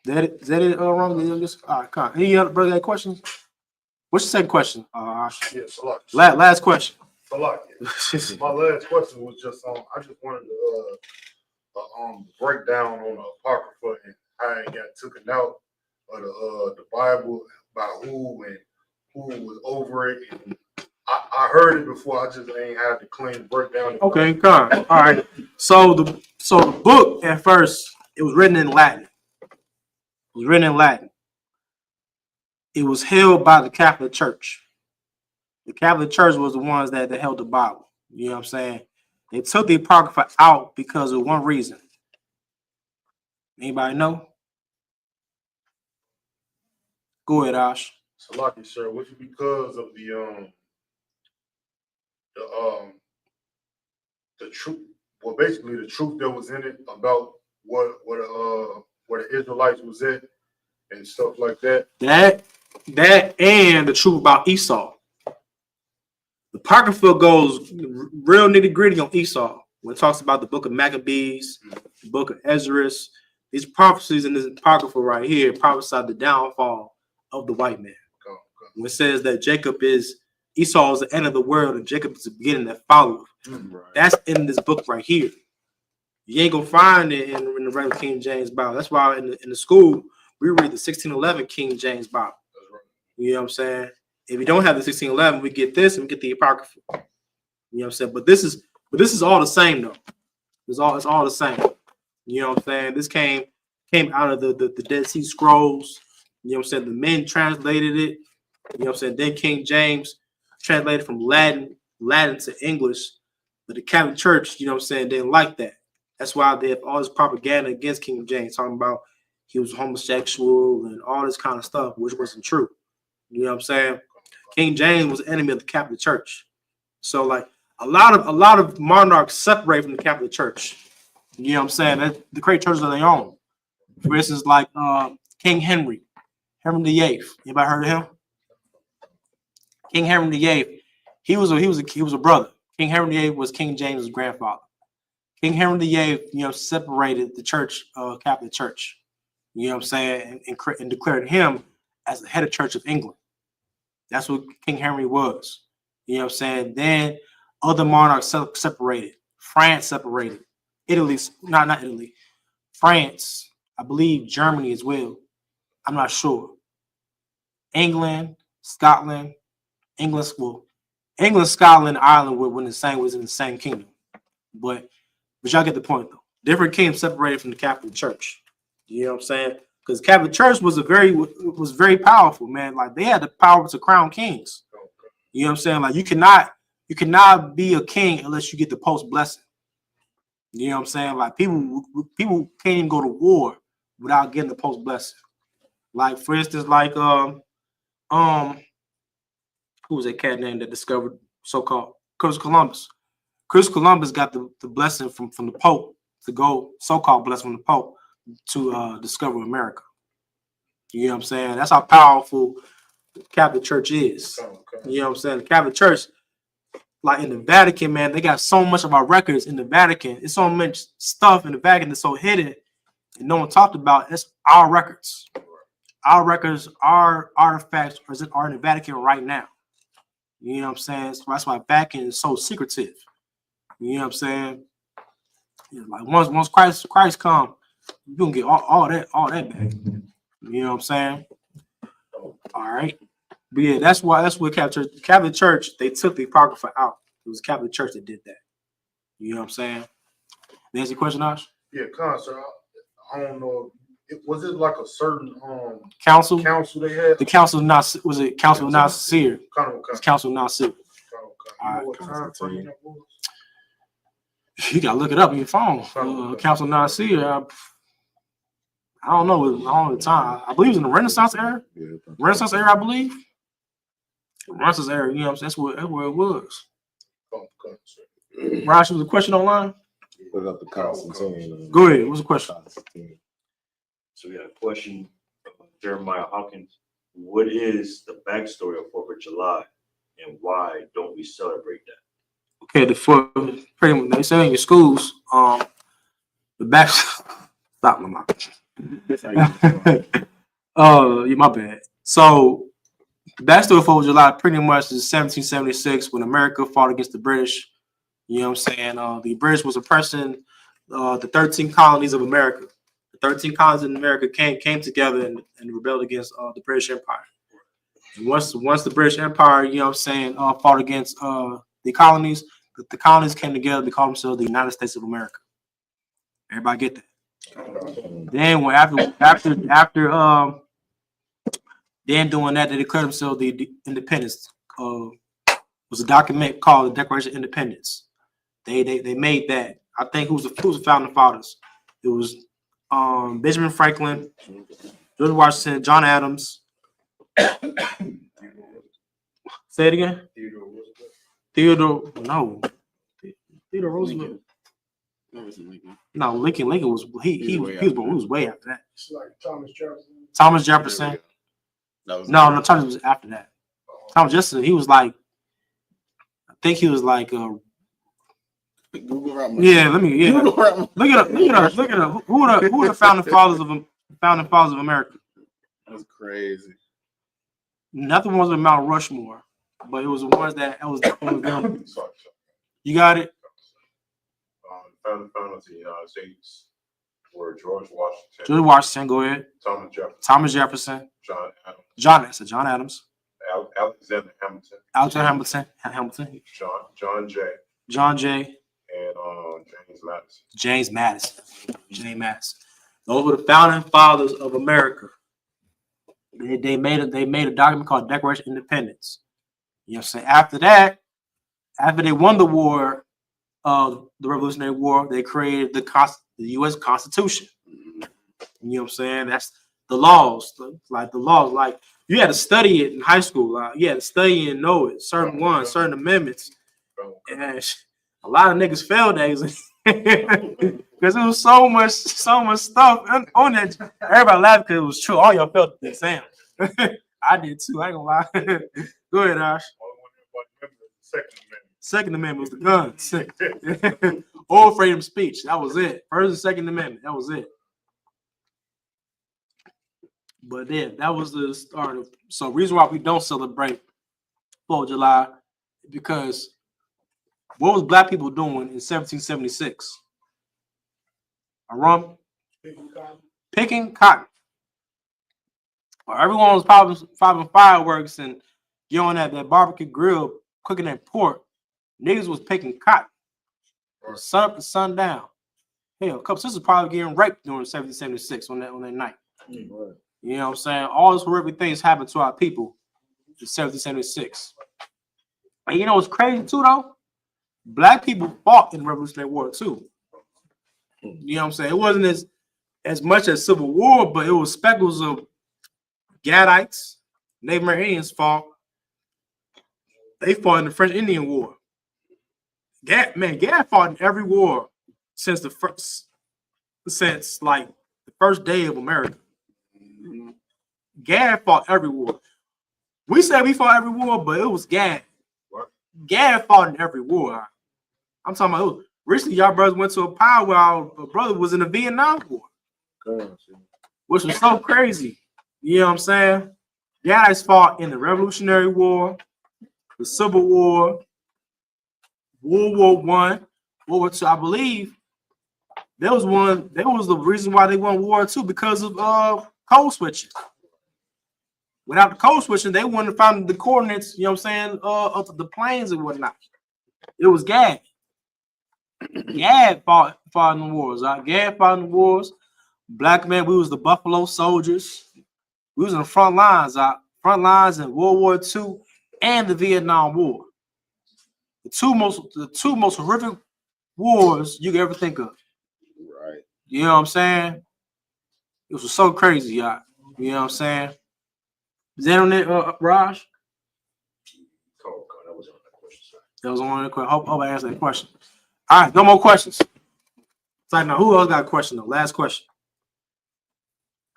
is that it, wrong? All right, come on. Any other brother got questions? What's the second question? Last question. My last question was just I just wanted to break down on the Apocrypha and how it got taken out of the Bible, by who and who was over it. And I heard it before, I just ain't had the clean breakdown. Okay, come on. All right. So the book at first, it was written in Latin. It was held by the Catholic Church. The Catholic Church was the ones that held the Bible. You know what I'm saying? They took the Apocrypha out because of one reason. Anybody know? Go ahead, Ash. So, lucky, sir, was it because of the truth? Well, basically, the truth that was in it about where the Israelites was at and stuff like that. That and the truth about Esau. The Apocrypha goes real nitty gritty on Esau when it talks about the book of Maccabees, the book of Ezra. These prophecies in this Apocrypha right here prophesied the downfall of the white man. When it says that Esau is the end of the world and Jacob is the beginning that followeth. Right. That's in this book right here. You ain't gonna find it in the regular King James Bible. That's why in the school we read the 1611 King James Bible. You know what I'm saying? If you don't have the 1611, we get this and we get the Apocrypha. You know what I'm saying? But this is all the same though. It's all the same. You know what I'm saying? This came out of the Dead Sea Scrolls. You know what I'm saying? The men translated it. You know what I'm saying? Then King James translated from Latin to English. But the Catholic Church, you know what I'm saying, didn't like that. That's why they have all this propaganda against King James, talking about he was homosexual and all this kind of stuff, which wasn't true. You know what I'm saying? King James was the enemy of the Catholic Church. So like a lot of monarchs separate from the Catholic Church. You know what I'm saying? That the great churches are their own. For instance, like King Henry VIII. Anybody heard of him? King Henry VIII. He was a brother. King Henry VIII was King James' grandfather. King Henry VIII, you know, separated the church, Catholic Church. You know what I'm saying, and declared him as the head of Church of England. That's what King Henry was. You know what I'm saying? Then other monarchs separated. France separated. Italy, not Italy. France, I believe Germany as well. I'm not sure. England, Scotland, Scotland, Ireland was in the same kingdom. But y'all get the point though. Different kingdoms separated from the Catholic Church. You know what I'm saying? Because Catholic Church was very powerful, man. Like they had the power to crown kings. You know what I'm saying? Like you cannot be a king unless you get the post blessing. You know what I'm saying? Like people can't even go to war without getting the post blessing. Like for instance, like who was that cat name that discovered so-called Christopher Columbus? Christopher Columbus got the blessing from the Pope to go, so-called blessing from the Pope to discover America. You know what I'm saying? That's how powerful the Catholic Church is. You know what I'm saying? The Catholic Church, like in the Vatican, man, they got so much of our records in the Vatican. It's so much stuff in the Vatican that's so hidden and no one talked about. It's our records. Our records, our artifacts are in the Vatican right now. You know what I'm saying? So that's why Vatican is so secretive. You know what I'm saying? Like once Christ come, you gonna get all that back. You know what I'm saying? All right. But yeah, that's what Catholic Church, they took the Apocrypha out. It was Catholic Church that did that. You know what I'm saying? There's the question, Ash? Yeah, sir. I don't know. Was it like a certain council they had? The council of Nicaea. Was it Council of Nicaea? It's Council of Nicaea. What time frame that was? You gotta look it up on your phone. Council of Nicaea. I don't know the time. I believe it was in the Renaissance era. Renaissance era, I believe. Russell's era, you know what I'm saying? That's where it was. Raj, was a question online? Put up the Constantine. Go ahead. What's the question? So we got a question from Jeremiah Hawkins. What is the backstory of 4th of July and why don't we celebrate that? Okay, pretty much they say in your schools, the back stop my mouth. Yeah, my bad. So the backstory of 4th of July pretty much is 1776 when America fought against the British. You know what I'm saying? The British was oppressing the 13 colonies of America. The 13 colonies in America came together and rebelled against the British Empire. And once the British Empire, you know what I'm saying, fought against the colonies came together to call themselves the United States of America. Everybody get that? Then when after then doing that, they declared themselves the independence. Was a document called the Declaration of Independence. They made that. I think who's the founding fathers? It was Benjamin Franklin, George Washington, John Adams. Say it again. Theodore Roosevelt. No, Lincoln was he was way after that. It's like Thomas Jefferson. Thomas Jefferson. No, Thomas was after that. Thomas Jefferson, he was like, I think he was like Google yeah, look it up. Who are the founding fathers of America? That's crazy. Not the ones with Mount Rushmore, but it was the ones that was them. You got it. The founding of the United States were George Washington. George Washington, go ahead. Thomas Jefferson. John Adams. Alexander Hamilton. John Jay. And James Madison. Those were the founding fathers of America. They made a document called Declaration of Independence. You know what I'm saying? After that, after they won the war, the Revolutionary War, they created the U.S. Constitution. You know what I'm saying? That's the laws. Like you had to study it in high school. You had to study and know it. Certain amendments. And a lot of niggas failed that because it was so much stuff on that. Everybody laughed because it was true. All y'all felt the exam. I did too. I ain't gonna lie. Go ahead, Ash. Second Amendment was the guns. All freedom of speech. That was it. First and Second Amendment. That was it. But then that was the start of. So reason why we don't celebrate 4th of July because what was black people doing in 1776? Picking cotton. Everyone was popping fireworks and going at that barbecue grill, cooking that pork. Niggas was picking cotton. Sun up to sundown. Hell, a couple sisters probably getting raped during 1776 on that night. You know what I'm saying? All those horrific things happened to our people in 1776. And you know what's crazy too, though? Black people fought in the Revolutionary War too. You know what I'm saying? It wasn't as much as Civil War, but it was speckles of Gadites, Native Americans fought. They fought in the French Indian War. Gad fought in every war since the first day of America. Gad fought every war. We said we fought every war, but it was Gad. Gad fought in every war. I'm talking about recently y'all brothers went to a power where our brother was in the Vietnam War. Which was so crazy. You know what I'm saying? Gadites fought in the Revolutionary War, the Civil War, World War I, World War II. I believe there was the reason why they won World War II because of code switching. Without the code switching, they wouldn't have found the coordinates, you know what I'm saying, of the planes and whatnot. It was Gad. Gad fought in the wars. Gad fought in the wars. Black men, we was the Buffalo Soldiers. We was in the front lines in World War II and the Vietnam War. The two most horrific wars you could ever think of. Right. You know what I'm saying? It was so crazy, y'all. You know what I'm saying? Is that on it, Raj? That was one question. Hope I answered that question. All right, no more questions. It's like, now, who else got a question, though? Last question.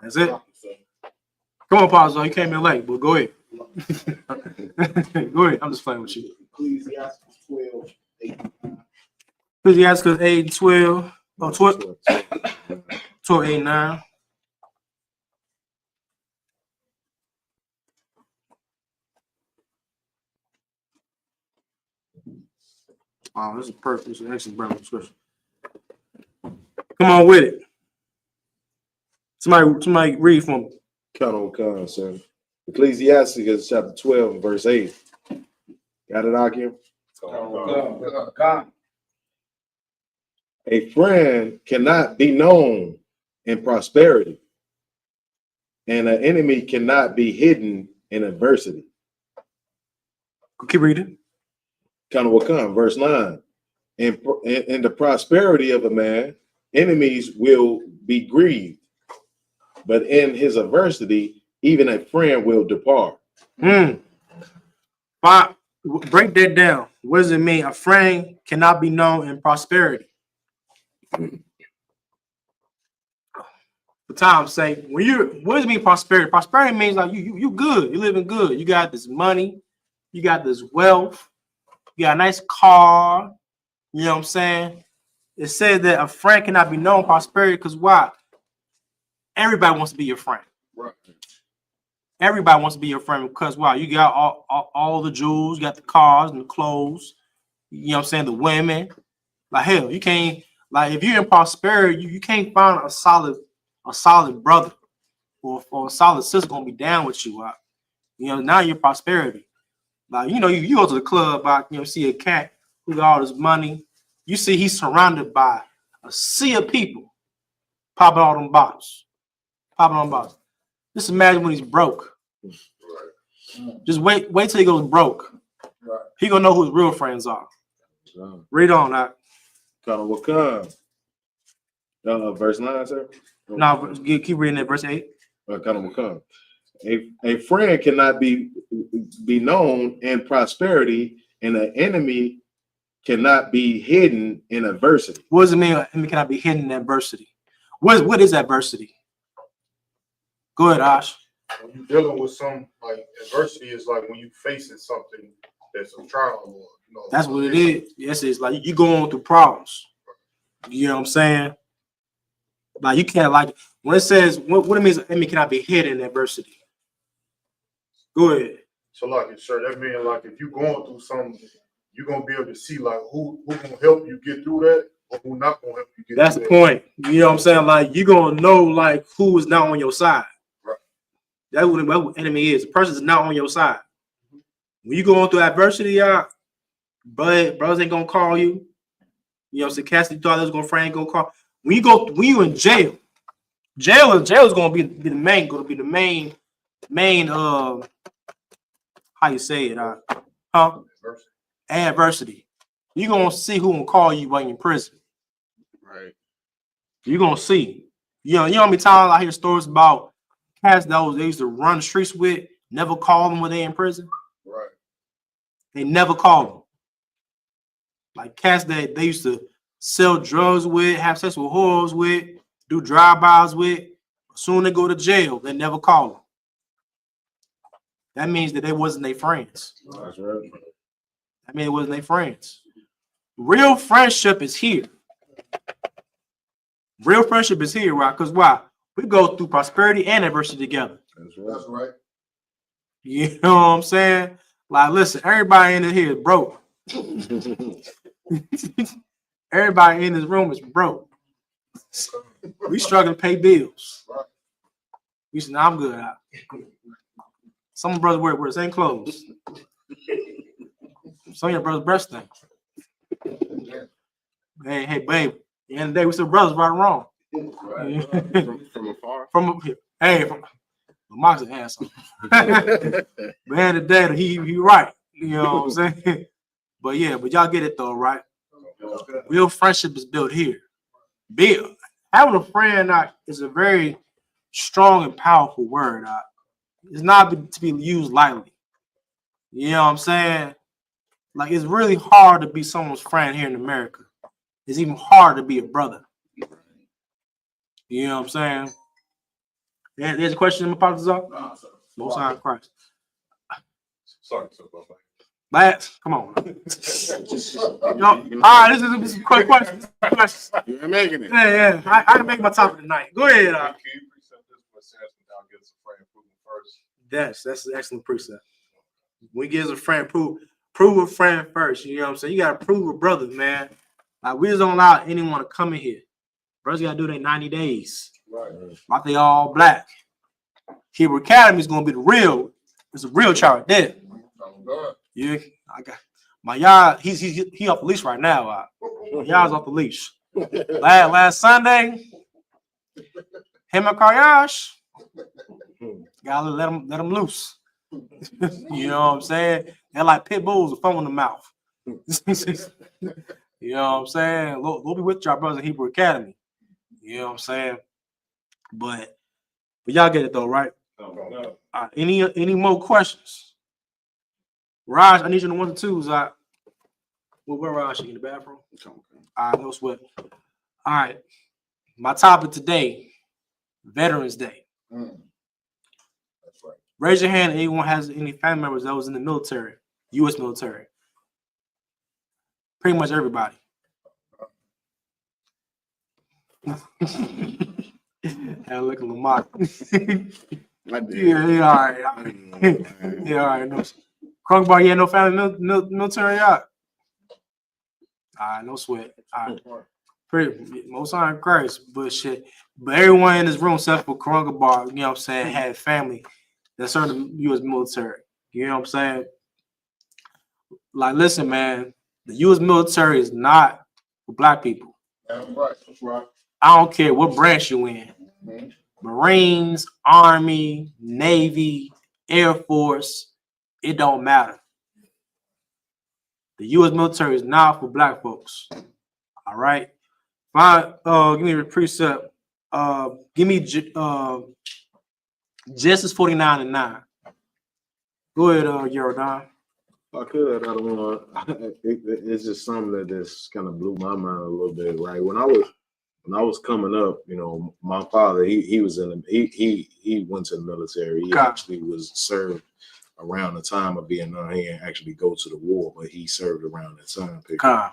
That's it. Come on, Pazzo. You came in late, but go ahead. Go ahead. I'm just playing with you. Ecclesiastes 12, 8. Ecclesiastes 8, 12. Oh, 12, 12, 8, 9. Oh, this is perfect. This is an excellent Bible scripture. Come on with it. Somebody read for me. Count on con, sir. Ecclesiastes chapter 12, verse 8. Got it out here? God. A friend cannot be known in prosperity, and an enemy cannot be hidden in adversity. Keep reading. Count on con, verse 9. In the prosperity of a man, enemies will be grieved, but in his adversity, even a friend will depart. But break that down. What does it mean? A friend cannot be known in prosperity. For time's sake, what does it mean prosperity? Prosperity means like you good, you living good. You got this money, you got this wealth, you got a nice car. You know what I'm saying? It says that a friend cannot be known in prosperity because why? Everybody wants to be your friend. Right. Everybody wants to be your friend because why? You got all the jewels, you got the cars and the clothes, you know what I'm saying? The women. Like hell, you can't, like if you're in prosperity, you can't find a solid brother or a solid sister gonna be down with you. You know, now you're prosperity. Like, you know, you go to the club, see a cat who got all this money. You see he's surrounded by a sea of people popping all them bottles. Just imagine when he's broke. Just wait till he goes broke. He gonna know who his real friends are. Read on that. Verse 9, sir. No, keep reading that. Verse 8. A friend cannot be known in prosperity, and an enemy cannot be hidden in adversity. What does it mean? Enemy cannot be hidden in adversity. What is adversity? Go ahead, Ash. When you're dealing with some like adversity, is like when you facing something that's a trial, or that's what it is. Yes, it's like you going through problems. You know what I'm saying? Like you can't, like when it says what it means enemy cannot be hidden in adversity. Go ahead. So like, sir, that means like if you're going through something, you're gonna be able to see like who gonna help you get through that, or who not gonna help you get That's through the point. You know what I'm saying? Like you're gonna know like who is not on your side. Right. That's what enemy is. The person is not on your side. When you going through adversity, brothers ain't gonna call you. You know, so Cassidy thought was gonna friend gonna call. When you in jail is gonna be the main how you say it, adversity. You're gonna see who gonna call you while you're in prison. Right. You're gonna see. You know how many times I hear stories about cats that they used to run the streets with, never call them when they're in prison. Right. They never call them. Like cats that they used to sell drugs with, have sex with whores with, do drive-bys with. As soon as they go to jail, they never call them. That means that they wasn't their friends. That's right. That means it wasn't their friends. Real friendship is here. Real friendship is here, right? Because why? We go through prosperity and adversity together. That's right. You know what I'm saying? Like, listen, everybody in here is broke. Everybody in this room is broke. We struggling to pay bills. We said, I'm good. Some brothers wear the same clothes. Some of your brothers' breast thing. Hey, babe. At the end of the day, we still brothers, right or wrong. From afar. From Mark's an asshole. But at the end of the day, he right. You know what I'm saying? But y'all get it though, right? Real friendship is built here. Having a friend is a very strong and powerful word. It's not to be used lightly. You know what I'm saying? Like it's really hard to be someone's friend here in America. It's even harder to be a brother. You know what I'm saying? Yeah, there's a question in my pockets up. Most High in Christ. Sorry, sir. Last, come on. Yo, all right, this is a quick question. You're making it. Yeah. I can make my topic tonight. Go ahead. Can you precept this by saying now get some friend proven first? That's an excellent precept. We give a friend, prove a friend first. You know what I'm saying? You gotta prove a brother, man. Like we just don't allow anyone to come in here. Brothers gotta do their 90 days. Right. Like they all black. Hebrew Academy is gonna be the real. It's a real child there. Yeah, I got my y'all. He off the leash right now. Y'all's off the leash. Last Sunday, him and Karyash, gotta let him loose. You know what I'm saying? They're like pit bulls with foam in the mouth. You know what I'm saying? We'll be with y'all brothers in Hebrew Academy. You know what I'm saying? But y'all get it though, right? Any more questions? Raj, I need you to 1 to 2s. Where Raj? In the bathroom? All right, no sweat. All right. My topic today, Veterans Day. That's right. Raise your hand if anyone has any family members that was in the military, U.S. military. Pretty much everybody. Have a look at Lamont. Yeah, all right. Yeah, all right. No. Kronkbar, you had no family military out? All right, no sweat. All right. Most High in Christ, but shit. But everyone in this room, except for Kronkbar, you know what I'm saying, had family that served the U.S. military. You know what I'm saying? Like, listen, man, the U.S. military is not for black people. That's right. That's right. I don't care what branch you in. Mm-hmm. Marines, Army, Navy, Air Force, it don't matter. The U.S. military is not for black folks. All right. Fine. Give me a precept. Give me Genesis 49:9. Go ahead, Yerodon. I could. I don't know. It's just something that just kind of blew my mind a little bit. Right when I was coming up, you know, my father he was in he went to the military. He actually was served around the time of Vietnam. He didn't actually go to the war, but he served around that time period.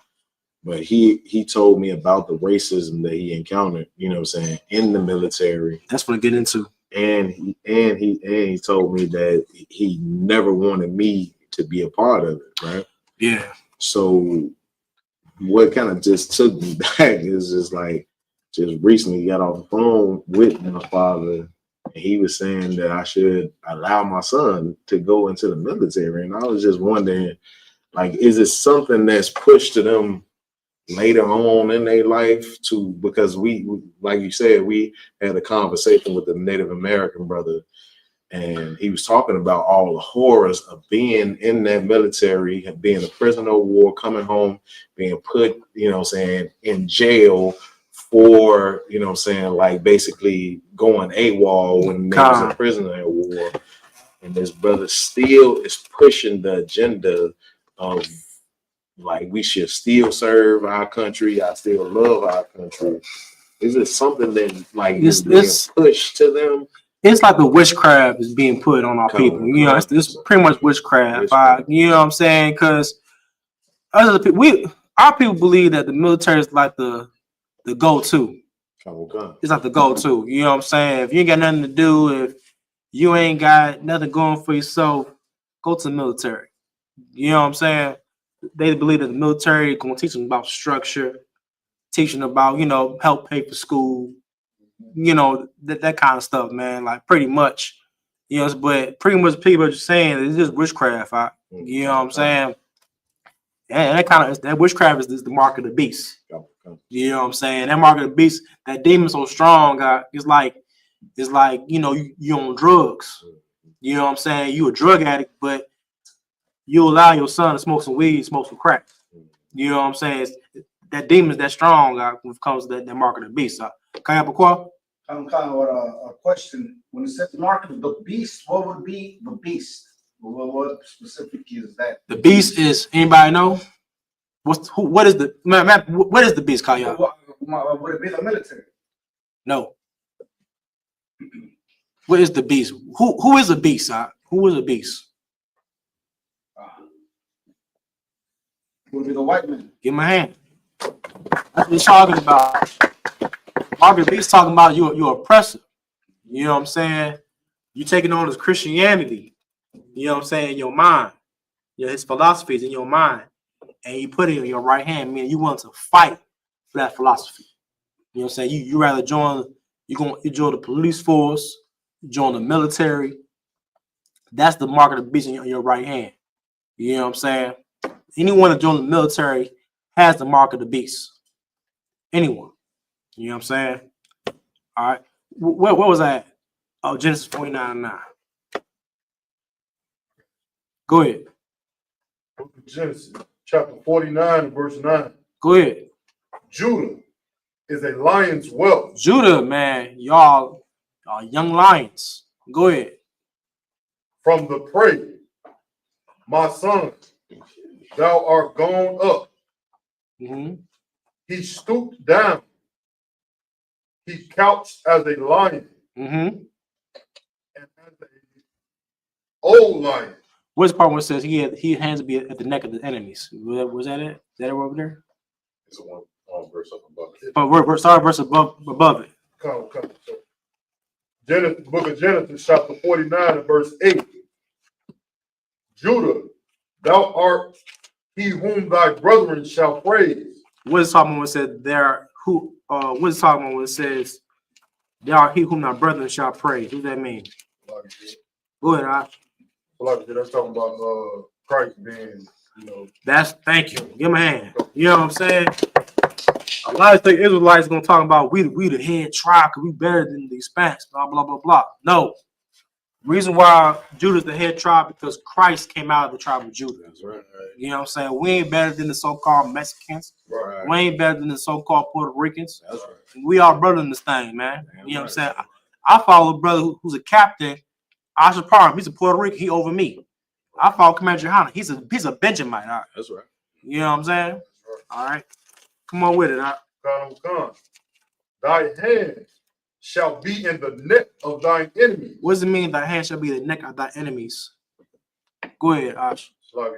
But he told me about the racism that he encountered, you know what I'm saying, in the military. That's what I get into. And he told me that he never wanted me to be a part of it, right? Yeah. So what kind of just took me back is just like just recently got off the phone with my father. And he was saying that I should allow my son to go into the military. And I was just wondering, like, is it something that's pushed to them later on in their life to, because we like you said, we had a conversation with the Native American brother, and he was talking about all the horrors of being in that military, being a prisoner of war, coming home, being put, you know what I'm saying, in jail for, you know what I'm saying, like basically going AWOL when they was a prisoner of war. And this brother still is pushing the agenda of like we should still serve our country. I still love our country. Is it something that like is being pushed to them? It's like a witchcraft is being put on our people. You know, it's pretty much witchcraft. You know what I'm saying? Because other people, our people believe that the military is like the go-to. It's like the go-to. You know what I'm saying? If you ain't got nothing to do, if you ain't got nothing going for yourself, go to the military. You know what I'm saying? They believe that the military is going to teach them about structure, teaching about, you know, help pay for school, you know, that kind of stuff, man. Like pretty much, you know, but pretty much people are just saying it's just witchcraft. You know what I'm saying? And that witchcraft is the mark of the beast. You know what I'm saying? That mark of the beast, that demon so strong, it's like, you know, you on drugs. You know what I'm saying? You a drug addict, but you allow your son to smoke some weed, smoke some crack. You know what I'm saying? That demon is that strong when it comes to that mark of the beast. Can I have a quote? I'm kind of a question. When it says mark of the beast, what would be the beast? What specific is that? The beast is, anybody know? What is the man, what is the beast, Kaya? What it be the military? No. What is the beast? Who is a beast? Who is a beast? Would be the white man. Give him a hand. That's what he's talking about. Margaret Beast talking about you're oppressor. You know what I'm saying? You taking on his Christianity. You know what I'm saying? In your mind. His philosophy is in your mind. And you put it in your right hand, meaning you want to fight for that philosophy. You know what I'm saying? You rather join, you join the police force, you join the military. That's the mark of the beast in your right hand. You know what I'm saying? Anyone that joins the military has the mark of the beast. Anyone. You know what I'm saying? All right. What was that? Oh, Genesis 49:9. Go ahead. Book of Genesis, chapter 49, verse 9. Go ahead. Judah is a lion's whelp. Judah, man, y'all are young lions. Go ahead. From the prey, my son, thou art gone up. Mm-hmm. He stooped down. He couched as a lion. Mm-hmm. And as an old lion. What's the part where it says he had hands to be at the neck of the enemies? Was that it? Is that it over there? It's one verse up above it. But verse above it. Come. So, Genesis, book of Genesis, chapter 49 and verse 8. Judah, thou art he whom thy brethren shall praise. What is talking about when it said there? What is talking about when it says there are he whom thy brethren shall praise? What does that mean? Go ahead, That's talking about Christ being, thank you. Give him a hand. You know what I'm saying? A lot of the Israelites gonna talk about we the head tribe because we better than the Hispanics, blah blah blah blah. No. Reason why Judah's the head tribe because Christ came out of the tribe of Judah. That's right. You know what I'm saying? We ain't better than the so-called Mexicans. Right. We ain't better than the so-called Puerto Ricans. That's right. We all brothers in this thing, man. You know what I'm saying? I follow a brother who's a captain. Asha Parham, he's a Puerto Rican. He over me. I follow Commander Johanna. He's a Benjamite. Right? That's right. You know what I'm saying? Right. All right. Come on with it. Come. Thy hand shall be in the neck of thine enemies. What does it mean thy hand shall be in the neck of thy enemies? Go ahead, Ash. We're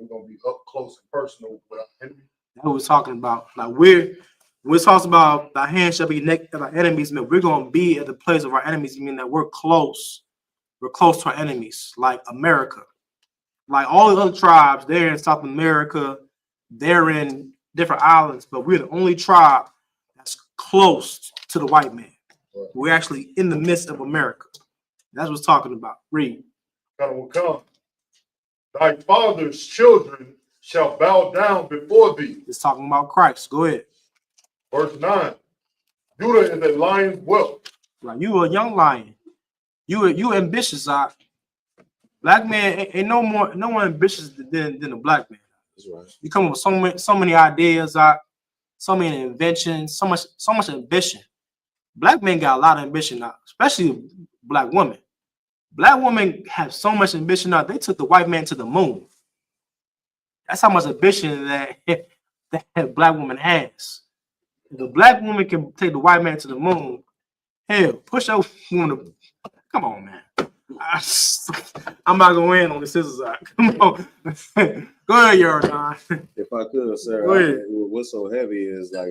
going to be up close and personal with our enemies. That's what we're talking about. Like we're talking about thy hand shall be in the neck of thy enemies, man. We're going to be at the place of our enemies, meaning that we're close. We're close to our enemies, like America. Like all the other tribes, they're in South America, they're in different islands, but we're the only tribe that's close to the white man. Right. We're actually in the midst of America. That's what it's talking about. Read. Come. Thy father's children shall bow down before thee. It's talking about Christ. Go ahead. Verse 9. Judah is a lion's whelp. Right. You a young lion. You ambitious, Black man ain't no one ambitious than a black man. That's right. You come up with so many ideas, so many inventions, so much ambition. Black men got a lot of ambition now, especially black women. Black women have so much ambition now. They took the white man to the moon. That's how much ambition that black woman has. If the black woman can take the white man to the moon, hell, push over woman. Come on, man. I'm not going in on the scissors. Come on. Go ahead, Jordan. If I could, sir, Go ahead. What's so heavy is like,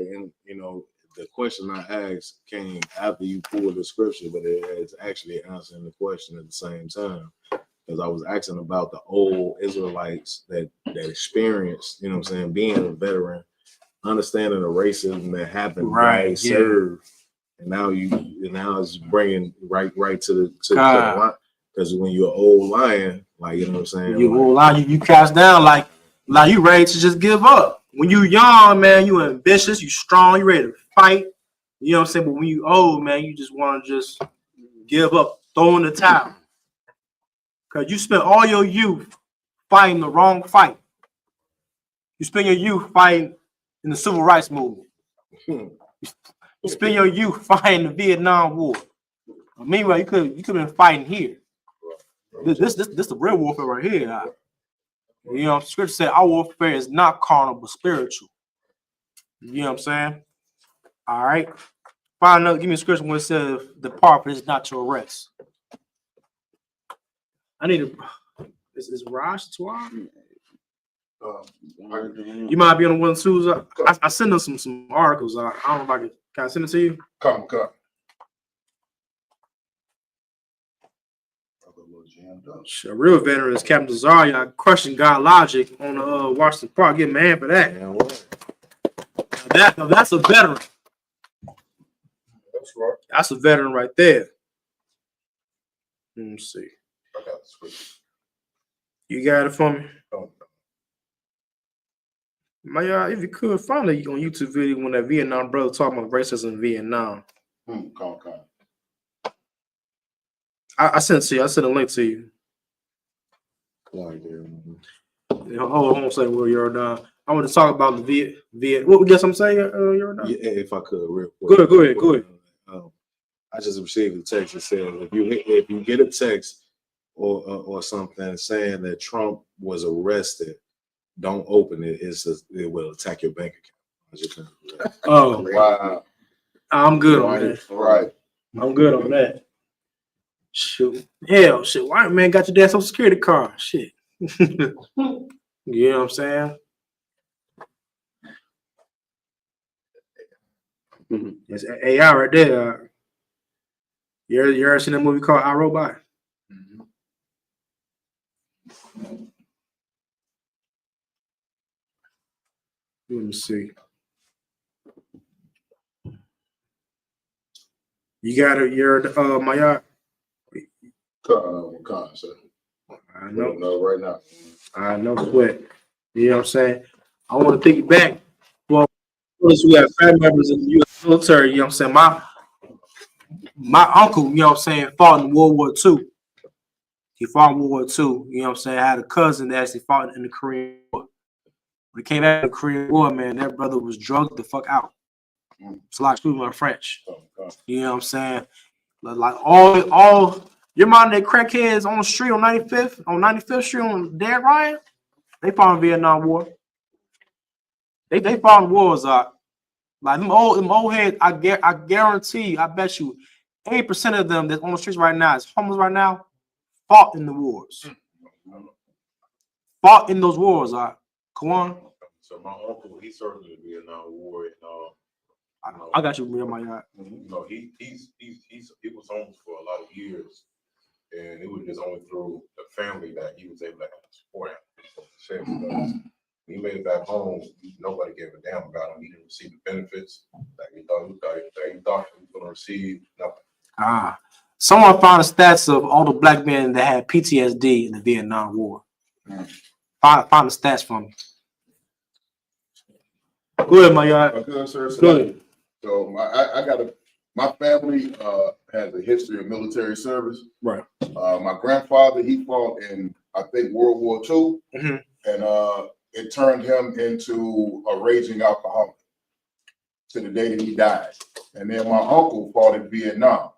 the question I asked came after you pulled the scripture, but it is actually answering the question at the same time. Because I was asking about the old Israelites that experienced, being a veteran, understanding the racism that happened, right? Served, and now it's bringing right to the line. Because when you're an old lion, like you old lion, you cast down like you ready to just give up. When you young, man, you ambitious, you strong, you ready to fight. You know what I'm saying? But when you old, man, you just want to just give up, throw in the towel. Because you spent all your youth fighting the wrong fight. You spend your youth fighting in the civil rights movement. You spend your youth fighting the Vietnam War. Meanwhile, you could have been fighting here. This the real warfare right here. You know, scripture said our warfare is not carnal but spiritual. You know what I'm saying? All right. Find another. Give me a scripture when it says depart, but it's not your rest. I need to. Is Raj Twan? You might be on the one twos. I send them some articles. I don't know if can I send it to you? Come. A real veteran is Captain Zarya crushing God Logic on the Washington Park. Get man for that. That's a veteran. That's right. That's a veteran right there. Let me see. I got the script. You got it for me? Oh. If you could find it on YouTube video when that Vietnam brother talking about racism in Vietnam. Come. I sent it to you. I sent a link to you. Hold on a second, Will Jordan. I want to talk about the Viet. What guess I'm saying, Jordan? Yeah, if I could, real quick. Go ahead. I just received a text that said if you get a text or something saying that Trump was arrested, don't open it. It will attack your bank account. Oh wow! I'm good on that. Right. I'm good on that. Shoot. Hell, shit. White man got your damn Social Security card. Shit. You know what I'm saying? It's AI right there. You ever seen that movie called I, Robot? Let me see. You got it. You're my yacht. Sir. I know right now. I know sweat. You know what I'm saying? I want to take it back. Well, we have family members in the U.S. military. You know what I'm saying? My uncle, you know what I'm saying, fought in World War II. He fought in World War II. You know what I'm saying? I had a cousin that actually fought in the Korean War. When he came back from the Korean War, man, that brother was drugged the fuck out. It's like excuse my French. You know what I'm saying? Like all your mind that crackheads on the street on 95th Street on Dan Ryan, they fought in Vietnam War. They fought in wars. Like them old heads, I guarantee, I bet you 80% of them that's on the streets right now, is homeless right now, fought in the wars. Fought in those wars. Come on. So my uncle, he served in the Vietnam War, and I got you, real my yacht. you know, he was homeless for a lot of years, and it was just only through the family that he was able to support him. He made it back home. Nobody gave a damn about him. He didn't receive the benefits that he thought he was going to receive. Nothing. Someone found the stats of all the black men that had PTSD in the Vietnam War. Find the stats for me. Go ahead, my yacht. Good, sir. Go ahead. So I got my family has a history of military service. Right. My grandfather, he fought in, I think, World War II, and it turned him into a raging alcoholic to the day that he died. And then my uncle fought in Vietnam.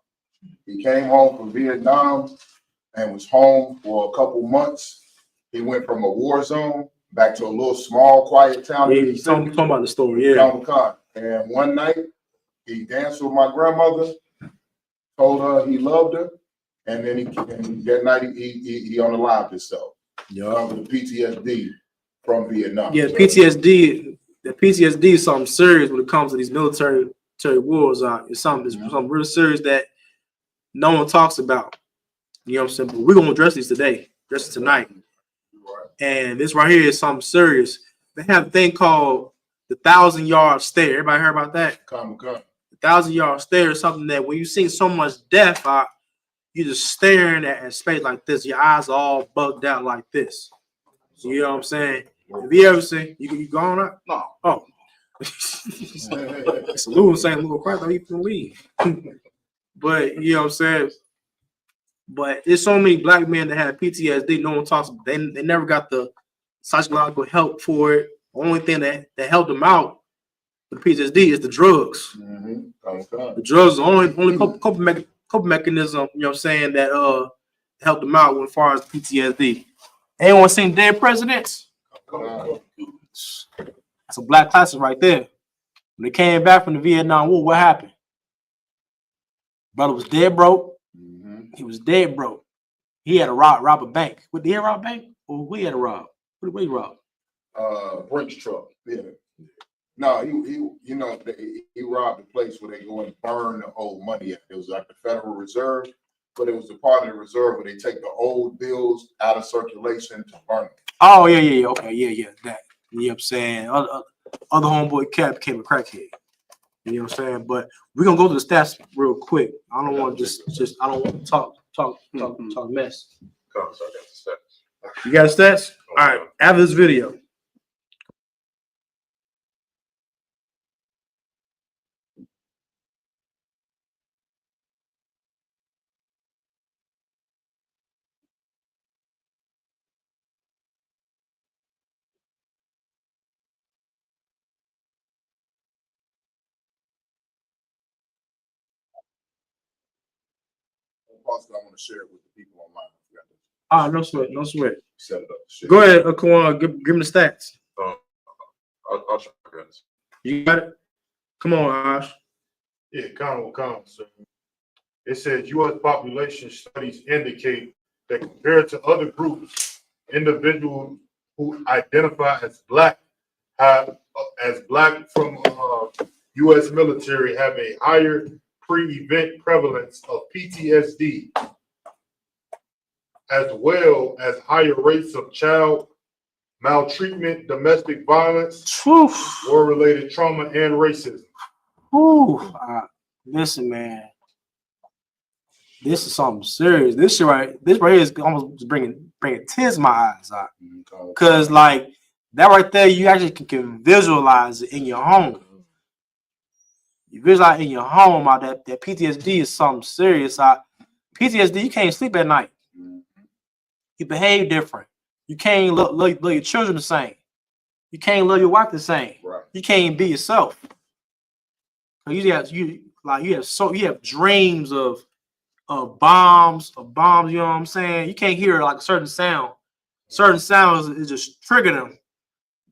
He came home from Vietnam and was home for a couple months. He went from a war zone back to a little small, quiet town. Yeah, you talking about the story, yeah. And one night, he danced with my grandmother, told her he loved her, and then that night he unalived himself. Yeah, the PTSD from Vietnam. Yeah, PTSD. The PTSD is something serious when it comes to these military wars. It's something real serious that no one talks about. You know what I'm saying? But we're gonna address these today, address it tonight. And this right here is something serious. They have a thing called the 1,000-yard stare. Everybody heard about that? The 1,000-yard stare is something that when you see so much death, you're just staring at space like this. Your eyes are all bugged out like this. You know what I'm saying? Have you ever seen you gone up? No. Oh. Salute saying little Christ, I need to leave. But you know what I'm saying? But there's so many black men that have PTSD. No one talks. They never got the psychological help for it. The only thing that helped them out with PTSD is the drugs. The drugs are the only coping mechanism. You know what I'm saying, that helped them out as far as PTSD. Anyone seen Dead Presidents? That's a black classic right there. When they came back from the Vietnam War, what happened? Brother was dead broke. He was dead broke. He had to rob a bank. Did he rob a bank? Or we had to rob? What did we rob? Brinks truck. Yeah. No, he robbed the place where they go and burn the old money at. It was like the Federal Reserve, but it was the part of the reserve where they take the old bills out of circulation to burn them. Oh, yeah. Okay, yeah. That. You know what I'm saying? Other homeboy Cat became a crackhead. You know what I'm saying? But we're gonna go to the stats real quick. I don't want to just I don't want to talk mess. So I got the stats. You got the stats? All right, after this video. I want to share it with the people online. No sweat. Set it up. Go ahead, Kawan, give me the stats. I'll try this. You got it? Come on, Ash. Yeah, count. So it says U.S. population studies indicate that compared to other groups, individuals who identify as black from U.S. military have a higher pre-event prevalence of PTSD, as well as higher rates of child maltreatment, domestic violence, war-related trauma, and racism. Listen, man. This is something serious. This right here is almost bringing tears to my eyes out. Because like that right there, you actually can visualize it in your home. You visualize in your home out that PTSD is something serious. PTSD, you can't sleep at night. You behave different. You can't love your children the same. You can't love your wife the same. Right. You can't be yourself. You have dreams of bombs. You know what I'm saying? You can't hear like a certain sound. Certain sounds it just trigger them.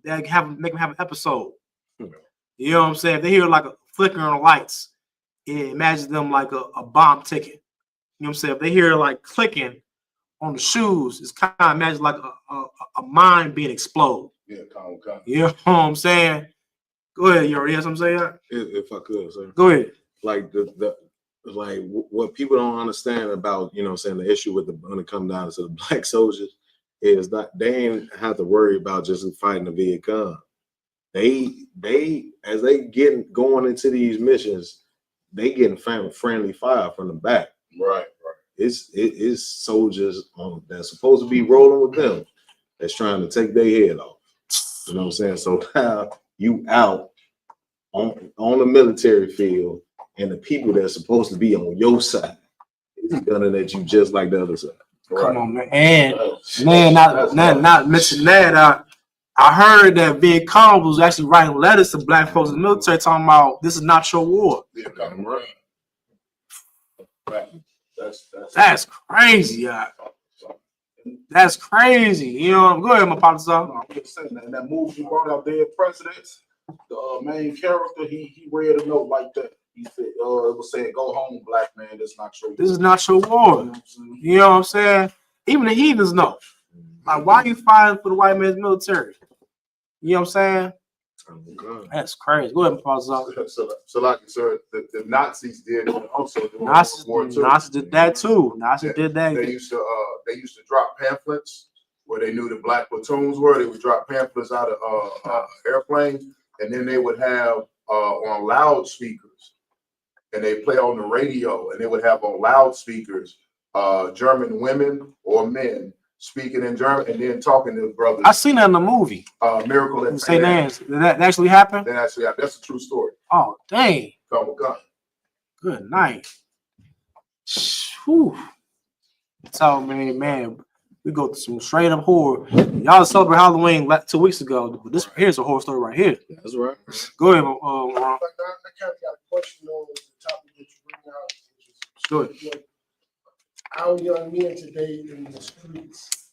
That make them have an episode. You know what I'm saying? If they hear like a flickering of lights, it imagines them like a bomb ticking. You know what I'm saying? If they hear like clicking on the shoes, it's kind of imagine like a mine being exploded. Yeah, You know what I'm saying? Go ahead, you already have something to say? If I could, sir. Go ahead. Like what people don't understand about, you know what I'm saying, the issue with when it comes down to the black soldiers is that they ain't have to worry about just fighting the Viet Cong. They as they going into these missions, they getting friendly fire from the back. Right. It's soldiers that's supposed to be rolling with them that's trying to take their head off. You know what I'm saying? So now you out on the military field, and the people that's supposed to be on your side is gunning at you just like the other side. Come on, man. And not mention that. I heard that Viet Cong was actually writing letters to black folks in the military talking about this is not your war. Yeah, right. That's crazy. That's crazy. You know, go ahead, my partner. I'm just saying that in that movie you brought out, Dead Presidents, the main character, he read a note like that. He said, it was saying, "Go home, black man. This is not your war." You know what I'm saying? Even the heathens know. Like, why are you fighting for the white man's military? You know what I'm saying? That's crazy. Go ahead, Pastor. So like you said, the Nazis did also. Nazis did that too. Nazis did that. They used to drop pamphlets where they knew the black platoons were. They would drop pamphlets out of airplanes, and then they would have on loudspeakers, and they play on the radio, and they would have on loudspeakers German women or men speaking in German and then talking to brothers. I seen that in the movie. Miracle in St. Anne's. Did that actually happen? That actually happened. That's a true story. Oh, dang. Come on. Good night. Whew. So, man, we go to some straight up horror. Y'all celebrate Halloween 2 weeks ago, but this here's a horror story right here. That's right. Go ahead, Ron. I kind of got a question on the topic that you bring out. Go ahead. our young men today in the streets,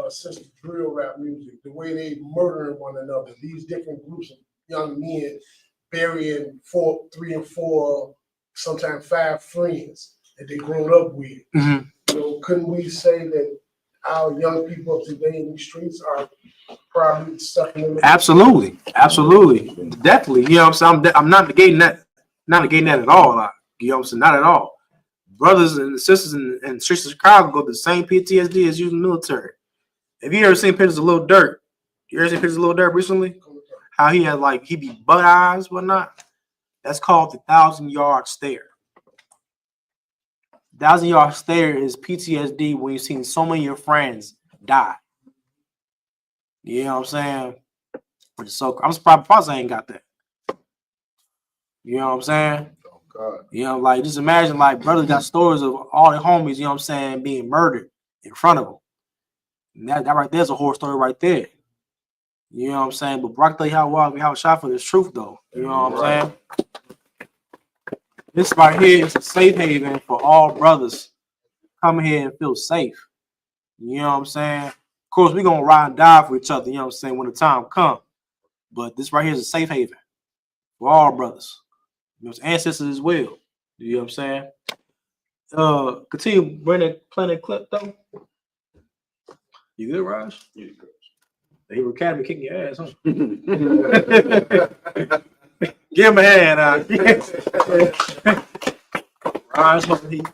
since the drill rap music, the way they murdering one another, these different groups of young men burying 4, 3 and 4, sometimes 5 friends that they grown up with. Mhm. You know, couldn't we say that our young people of today in these streets are probably stuck in the Absolutely, definitely. You know what I'm saying? I'm not negating that at all. Like, you know what I'm saying? Not at all. Brothers and sisters in streets of Chicago go through the same PTSD as you in the military. Have you ever seen pictures of Lil Durk? You ever seen pictures of Lil Durk recently? How he had he be butt eyes, whatnot. That's called the 1,000-yard stare. 1,000-yard stare is PTSD when you've seen so many of your friends die. You know what I'm saying? So I'm surprised Pops ain't got that. You know what I'm saying? Oh God. You know, like just imagine brothers got stories of all their homies, you know what I'm saying, being murdered in front of them. And that right there's a horror story right there. You know what I'm saying? But Brock tell you how wild we have a shot for this truth though. You know what I'm saying? This right here is a safe haven for all brothers. Come here and feel safe. You know what I'm saying? Of course, we're gonna ride and die for each other, you know what I'm saying, when the time comes. But this right here is a safe haven for all brothers. You know, ancestors as well. You know what I'm saying? Continue playing that clip though. You good, Raj? Yeah, good. He were Academy kicking your ass, huh? Give him a hand. Raj,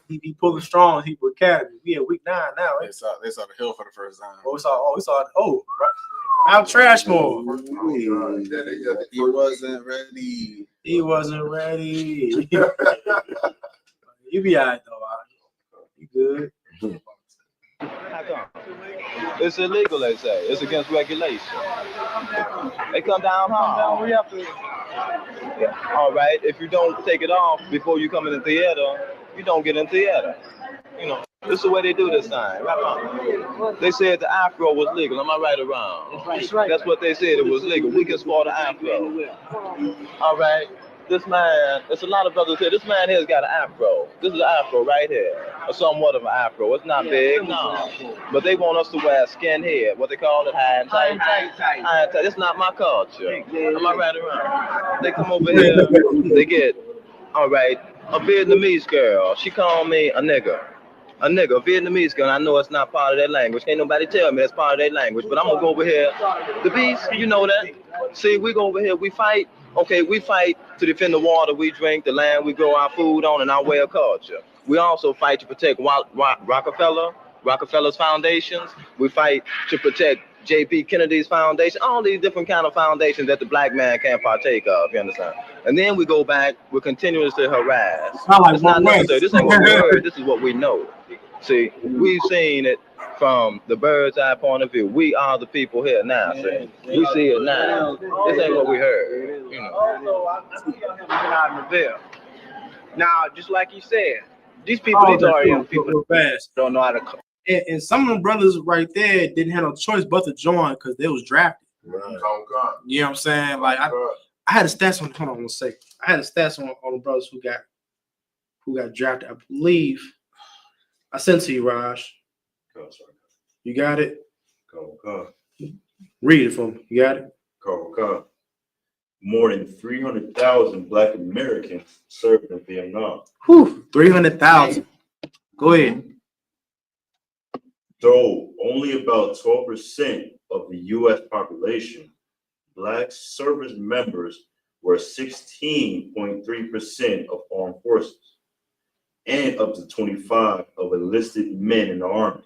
he pulling strong. He were Academy. We at week 9 now. They saw the hill for the first time. We saw. Out Trashmore. He wasn't ready. He wasn't ready. You be all right though. You good? How come? It's illegal, they say. It's against regulation. They come down hard. We have to. Yeah. All right. If you don't take it off before you come in the theater, you don't get in theater. You know, this is the way they do this time. They said the afro was legal. Am I right or wrong? That's right. That's what they said. It was legal. We can sport the afro. All right. This man, there's a lot of brothers here. This man here's got an afro. This is an afro right here. Or somewhat of an afro. It's not big, no. But they want us to wear skinhead. What they call it? High and tight. High and tight. It's not my culture. Am I right or wrong? They come over here. They get, all right, a Vietnamese girl. She called me a nigger. A Vietnamese girl. I know it's not part of their language. Can't nobody tell me it's part of their language. But I'm going to go over here. The beast, you know that. See, we go over here. We fight. Okay, we fight to defend the water we drink, the land we grow our food on, and our way of culture. We also fight to protect Rockefeller's foundations. We fight to protect J.P. Kennedy's foundation, all these different kind of foundations that the black man can't partake of, you understand? And then we go back, we're continuously harassed. It's not necessary. This ain't what we heard, this is what we know. See, we've seen it from the bird's eye point of view. We are the people here now, see. We see it now. This ain't what we heard, you know. Also, I see y'all have been out in the Ville. Now, just like you said, these people, these are young people fast. Don't know how to. And some of them brothers right there didn't have no choice but to join because they was drafted. Right. Oh God. You know what I'm saying? Like I had a stats on. Hold on, one second. I had a stats on the brothers who got drafted. I believe I sent to you, Raj. You got it. Read it for me. You got it. More than 300,000 Black Americans served in Vietnam. 300,000. Go ahead. Though only about 12% of the U.S. population, Black service members were 16.3% of armed forces and up to 25% of enlisted men in the Army,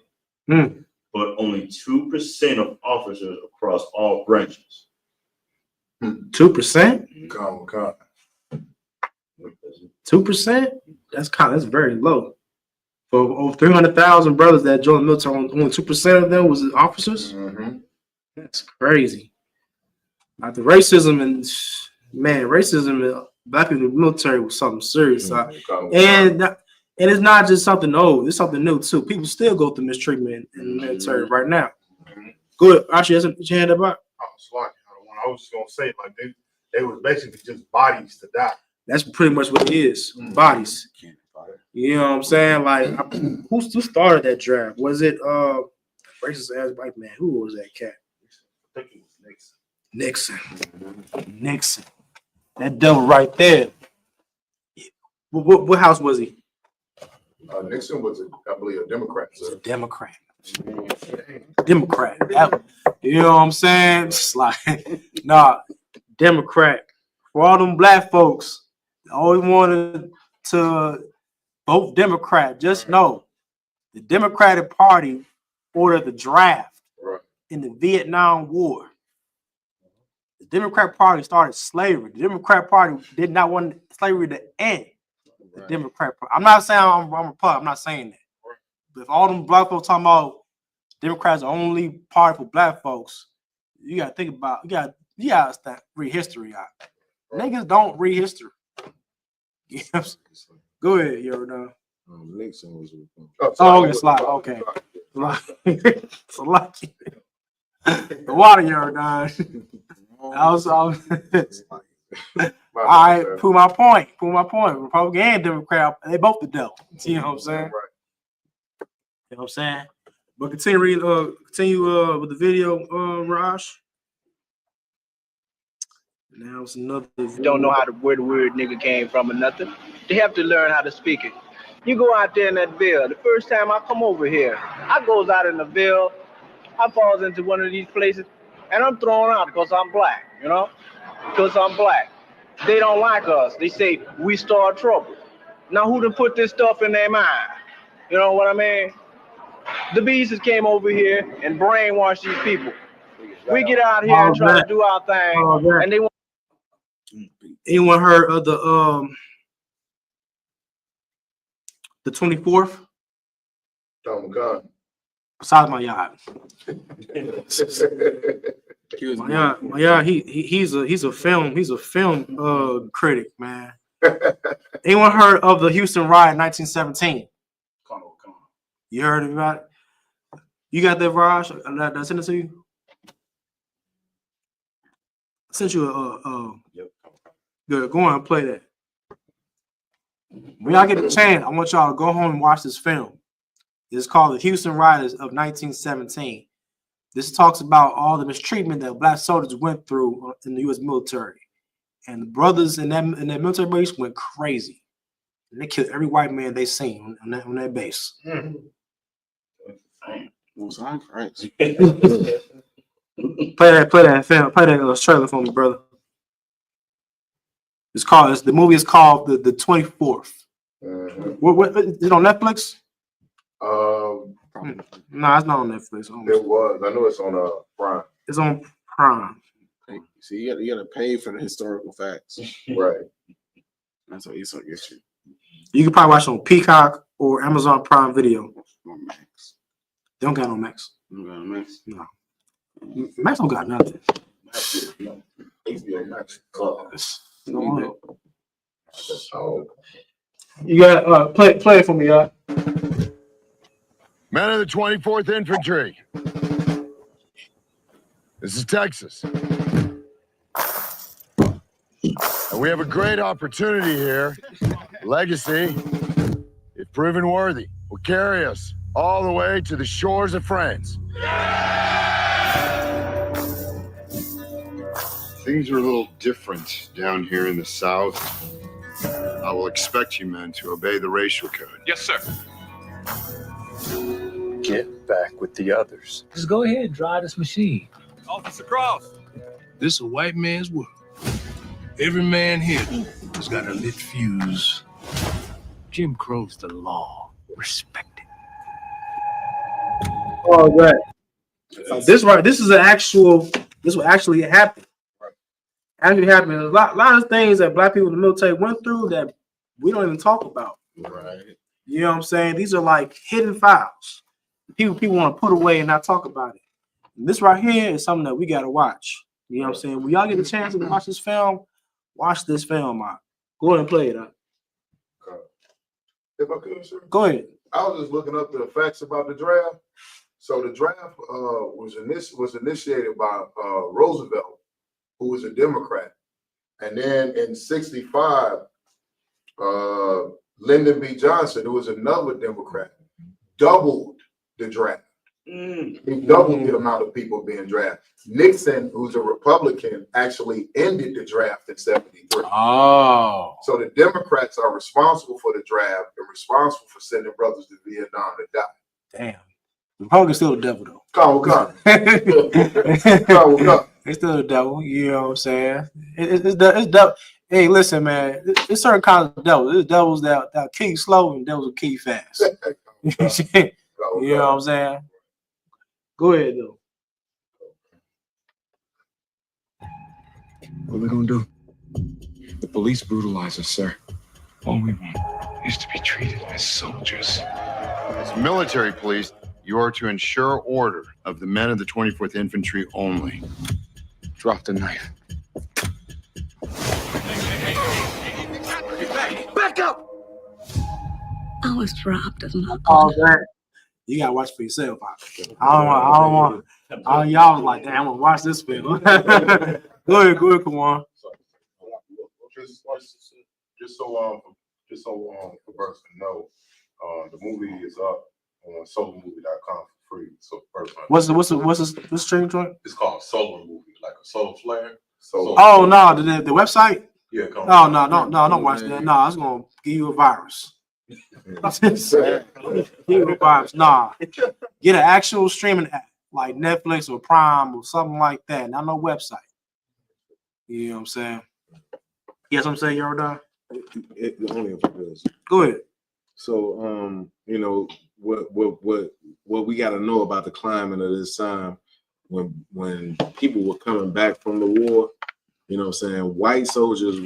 but only 2% of officers across all branches. 2%? 2%? That's very low. For over 300,000 brothers that joined the military, only 2% of them was officers. That's crazy. Like the racism and racism in Black people in the military was something serious. And it's not just something old; it's something new too. People still go through mistreatment in the military right now. Go ahead, Archie. Has your hand up? I was just gonna say, like they was basically just bodies to die. That's pretty much what it is. Bodies. You know what I'm saying? Like, who started that draft? Was it racist ass white man? Who was that cat? I think it was Nixon. Nixon. That devil right there. What house was he? Nixon was, I believe, a Democrat. He's a Democrat. Democrat. You know what I'm saying? It's like, nah, Democrat. For all them black folks, I always wanted to vote Democrat. Just know the Democratic Party ordered the draft in the Vietnam War. The Democrat Party started slavery. The Democrat Party did not want slavery to end. The Democrat Party. I'm not saying I'm a Republican. I'm not saying that. But if all them black folks talking about Democrats are only party for black folks, you gotta think about you gotta read history out. Niggas don't read history. Yes. Go ahead, Yordan. Nixon was. Oh, it's like okay. It's lucky. The water, Yordan. All right, prove my point. Republican and Democrat, they both the devil. You know what I'm saying? You know what I'm saying? But continue with the video, Raj. Now it's another video. Don't know where the word nigga came from or nothing. They have to learn how to speak it. You go out there in that Ville. The first time I come over here, I goes out in the Ville, I falls into one of these places, and I'm thrown out because I'm black, you know? Because I'm black. They don't like us. They say we start trouble. Now who done put this stuff in their mind? You know what I mean? The beasts came over here and brainwashed these people. We get out here and try to do our thing, and they want. Anyone heard of the 24th? Oh my God. Besides my yacht. He's a film critic, man. Anyone heard of the Houston riot in 1917? You heard about it? You got that, Raj? Did I send it to you? I sent you good. Go on and play that. When y'all get a chance, I want y'all to go home and watch this film. It's called The Houston Rioters of 1917. This talks about all the mistreatment that black soldiers went through in the U.S. military. And the brothers in that military base went crazy. And they killed every white man they seen on that base. Crazy. Play that film. Play that trailer for me, brother. The movie is called the 24th. What is it on Netflix? No, it's not on Netflix. It was. I know it's on Prime. It's on Prime. See, you gotta pay for the historical facts. Right. That's what Isupk gets you. You can probably watch it on Peacock or Amazon Prime Video. Max. They don't got no Max. Max. No. Max don't got nothing. HBO Max. You got play it for me, y'all. Men of the 24th Infantry. This is Texas. And we have a great opportunity here. Legacy, if proven worthy, will carry us all the way to the shores of France. Things are a little different down here in the South. I will expect you men to obey the racial code. Yes, sir. Get back with the others. Just go ahead and drive this machine. Officer Cross. This is a white man's world. Every man here has got a lit fuse. Jim Crow's the law. Respect it. All right. This is an actual. This will actually happen. Actually happened. There's a lot of things that black people in the military went through that we don't even talk about. Right. You know what I'm saying? These are like hidden files. People want to put away and not talk about it. And this right here is something that we got to watch. You know what I'm saying? When y'all get a chance to watch this film, watch this film out. Go ahead and play it out. If I could, sir. Go ahead. I was just looking up the facts about the draft. So the draft was initiated by Roosevelt, who was a Democrat. And then in 65, Lyndon B. Johnson, who was another Democrat, doubled the draft. He doubled the amount of people being drafted. Nixon, who's a Republican, actually ended the draft in 73. Oh. So the Democrats are responsible for the draft and responsible for sending brothers to Vietnam to die. Damn. Republicans still the devil though. Come. They still the devil. You know what I'm saying? It's devil. Hey, listen, man. It's certain kinds of devils. There's devils that kill you slow and devils that kill you fast. You know what I'm saying? Go ahead, though. What are we gonna do? The police brutalize us, sir. All we want is to be treated as soldiers. As military police, you are to ensure order of the men of the 24th Infantry only. Drop the knife. Back up! I was dropped as my You gotta watch for yourself. I don't want. Y'all was like, damn, I'm gonna watch this film. Go ahead, Kawan. Just so for birds to know, the movie is up on solomovie.com for free. So first one. What's the stream joint? It's called Solar Movie, like a solar flare. Oh no, the website. Yeah. No, don't watch that. No, I was gonna give you a virus. Give you a virus. Nah, get an actual streaming app like Netflix or Prime or something like that. Not no website. You know what I'm saying? Yes, I'm saying Jordan. Only if it does. Go ahead. So, you know, what we got to know about the climate of this time when people were coming back from the war, you know what I'm saying? White soldiers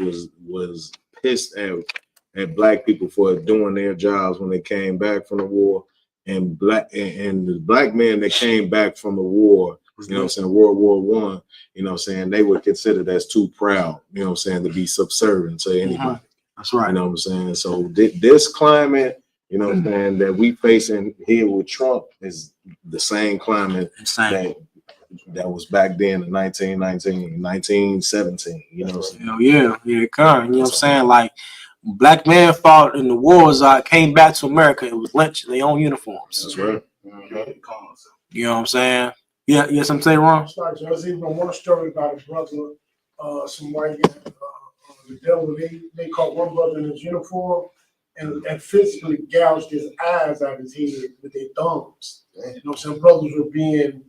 was pissed at black people for doing their jobs when they came back from the war, and the black men that came back from the war, you know what I'm saying, World War I, you know what I'm saying, they were considered as too proud, you know what I'm saying, to be subservient to anybody. That's right. You know what I'm saying? So this climate, you know what I'm saying, that we facing here with Trump is the same climate that was back then in 1919, 1917, you know what I'm saying? Hell yeah, come. You know what I'm saying? Like, black men fought in the wars, came back to America, it was lynched in their own uniforms. That's right. You know what I'm saying? Yeah, yes, I'm saying wrong. There's even one story about a brother, some white guy, the devil, they caught one brother in his uniform and physically gouged his eyes out of his head with their thumbs. You know what I'm saying? Brothers were being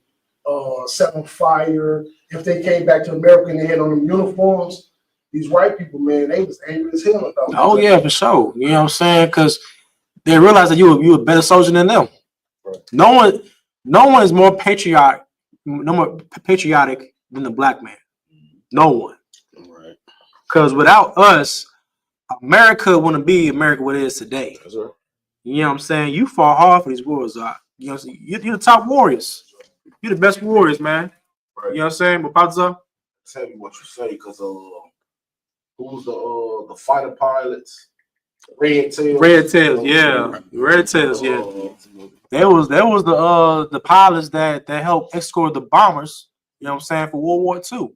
set on fire. If they came back to America and they had on them uniforms, these white people, man, they was angry as hell about Oh yeah, for sure. You know what I'm saying? Because they realized that you a better soldier than them. Right. No one is more patriotic than the black man. No one. Right. Because without us, America wouldn't be America what it is today. That's right. You know what I'm saying? You fought hard for these wars. You know, you're the top warriors. You're the best warriors, man. Right. You know what I'm saying? But Pazza? Tell me what you say, because who's the fighter pilots? Red Tails, yeah. Red Tails, yeah. There was the pilots that helped escort the bombers, you know what I'm saying, for World War II.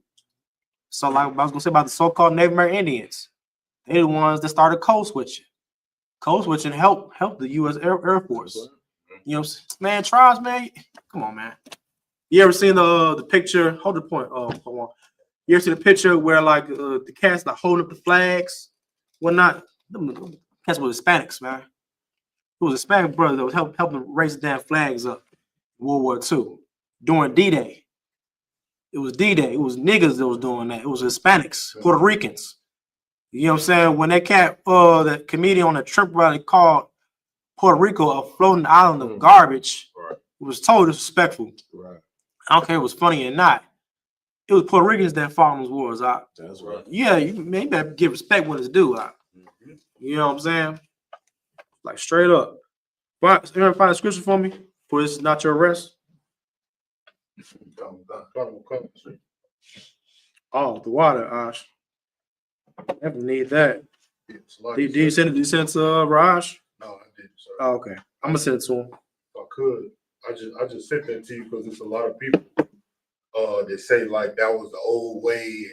So like I was gonna say about the so-called Native American Indians. They're the ones that started code switching. Code switching helped the US Air Force. You know, man, tribes, man. Come on, man. You ever seen the picture? Hold the point. Hold on. You ever see the picture where like the cats like holding up the flags? Cats were Hispanics, man. It was a Hispanic brother that was helping raise the damn flags up in World War II during D-Day. It was D-Day. It was niggas that was doing that. It was Hispanics, Puerto Ricans. You know what I'm saying? When that cat, the comedian on the trip rally called Puerto Rico a floating island of garbage, it was totally disrespectful. Right. I don't care if it was funny or not. It was Puerto Ricans that fought in those wars. That's right. Yeah, you better give respect when it's due. You know what I'm saying? Like straight up. But find a scripture for me. For this is not your rest. Oh, the water, Ash. I definitely need that. Did you send it to Raj? No, I didn't, sir. Oh, okay. I'm gonna send it to him. I could. I just sent that to you because it's a lot of people that say like that was the old way.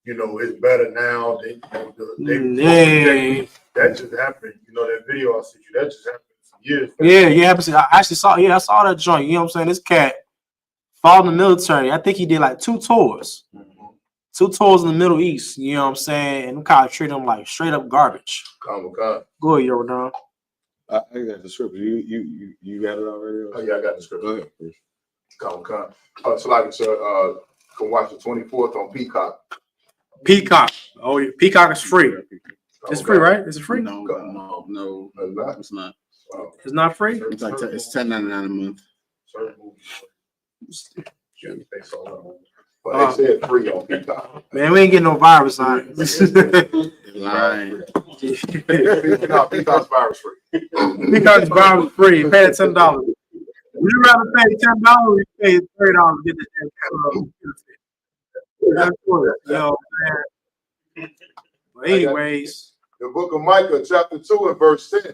And you know, it's better now. That just happened. You know, that video I sent you, that just happened some years back. I actually saw. Yeah, I saw that joint. You know what I'm saying? This cat fought in the military. I think he did like 2 tours. 2 tours in the Middle East. You know what I'm saying? And we kind of treat him like straight up garbage. Come on. Go ahead, Jordan. I got the script. You got it already? Oh yeah, I got the script. Go ahead. Come. So like can watch the 24th on Peacock. Peacock. Oh, yeah. Peacock is free. It's free, right? Is it free? No, it's not. It's not free. It's like it's $10.99 a month. But they said free on Peacock. Man, we ain't getting no virus on it. Lying. Peacock's virus free. Peacock's virus free. Pay it $10. Would you rather pay $10 or you pay $30 to get this damn That's cool. Yo, man. But anyways, the book of Micah, chapter 2 and verse 10.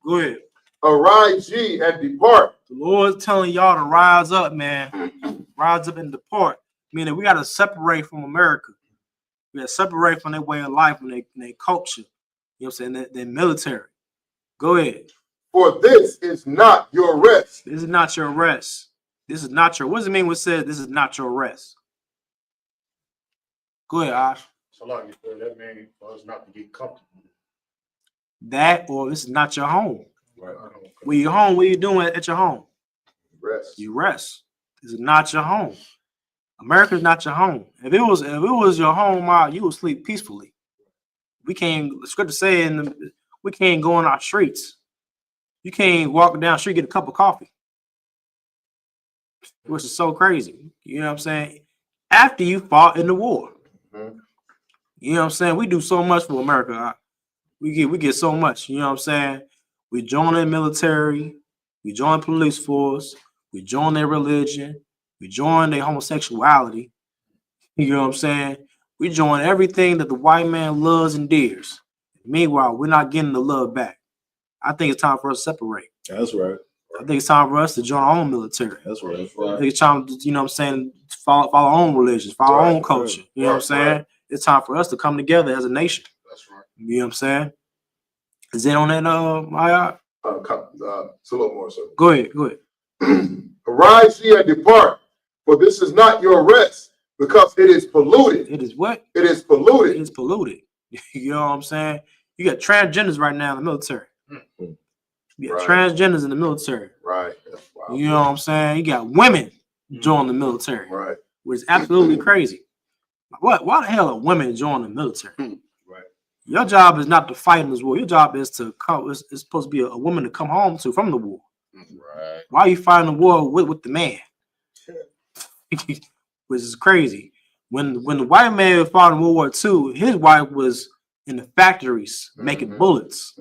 Go ahead. Arise ye and depart. The Lord's telling y'all to rise up, man. Rise up and depart. Meaning we got to separate from America. We got to separate from their way of life and their culture. You know what I'm saying? Their military. Go ahead. For this is not your rest. This is not your rest. This is not your. What does it mean when it says this is not your rest? Go ahead, Ash. So like you said, that means for us not to get comfortable. That or this is not your home. Right. When you're home, what are you doing at your home? Rest. You rest. This is not your home. America's not your home. If it was your home, you would sleep peacefully. We can't. The scripture saying we can't go on our streets. You can't walk down the street get a cup of coffee, which is so crazy. You know what I'm saying? After you fought in the war, you know what I'm saying. We do so much for America. We get so much. You know what I'm saying? We join the military. We join police force. We join their religion. We join their homosexuality. You know what I'm saying? We join everything that the white man loves and dears. Meanwhile, we're not getting the love back. I think it's time for us to separate. That's right. I think it's time for us to join our own military. That's right. I think it's time to, you know what I'm saying, follow our own religions, follow our own culture. You know what I'm saying? It's time for us to come together as a nation. That's right. You know what I'm saying? Is it on that, Maya? It's a little more so. Go ahead. Arise ye and depart, for this is not your rest, because it is polluted. It is what? It is polluted. It is polluted. You know what I'm saying? You got transgenders right now in the military. You got transgenders in the military. Right. You know what I'm saying? You got women join the military. Right. Which is absolutely crazy. Why the hell are women joining the military? Right. Your job is not to fight in this war. Your job is to come. It's supposed to be a woman to come home to from the war. Right. Why are you fighting the war with the man? Which is crazy. When the white man fought in World War II, his wife was in the factories making bullets.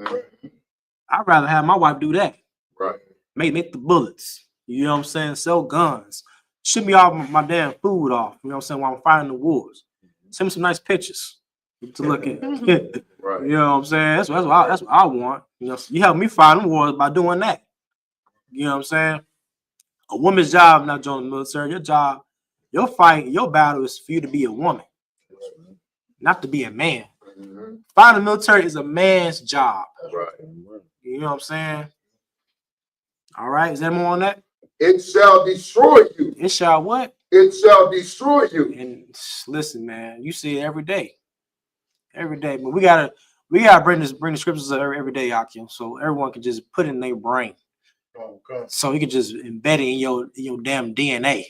I'd rather have my wife do that. Right. Make the bullets. You know what I'm saying? Sell guns. Ship me all my damn food off. You know what I'm saying? While I'm fighting the wars. Send me some nice pictures to look at. Right. You know what I'm saying? That's what I want. You know, you help me fight them wars by doing that. You know what I'm saying? A woman's job not joining the military. Your job, your fight, your battle is for you to be a woman, not to be a man. Fighting the military is a man's job. Right. You know what I'm saying? All right. Is there more on that? It shall destroy you. It shall what? It shall destroy you. And listen, man, you see it every day. Every day. But we gotta bring the scriptures every day, Akim, so everyone can just put it in their brain. So you can just embed it in your damn DNA.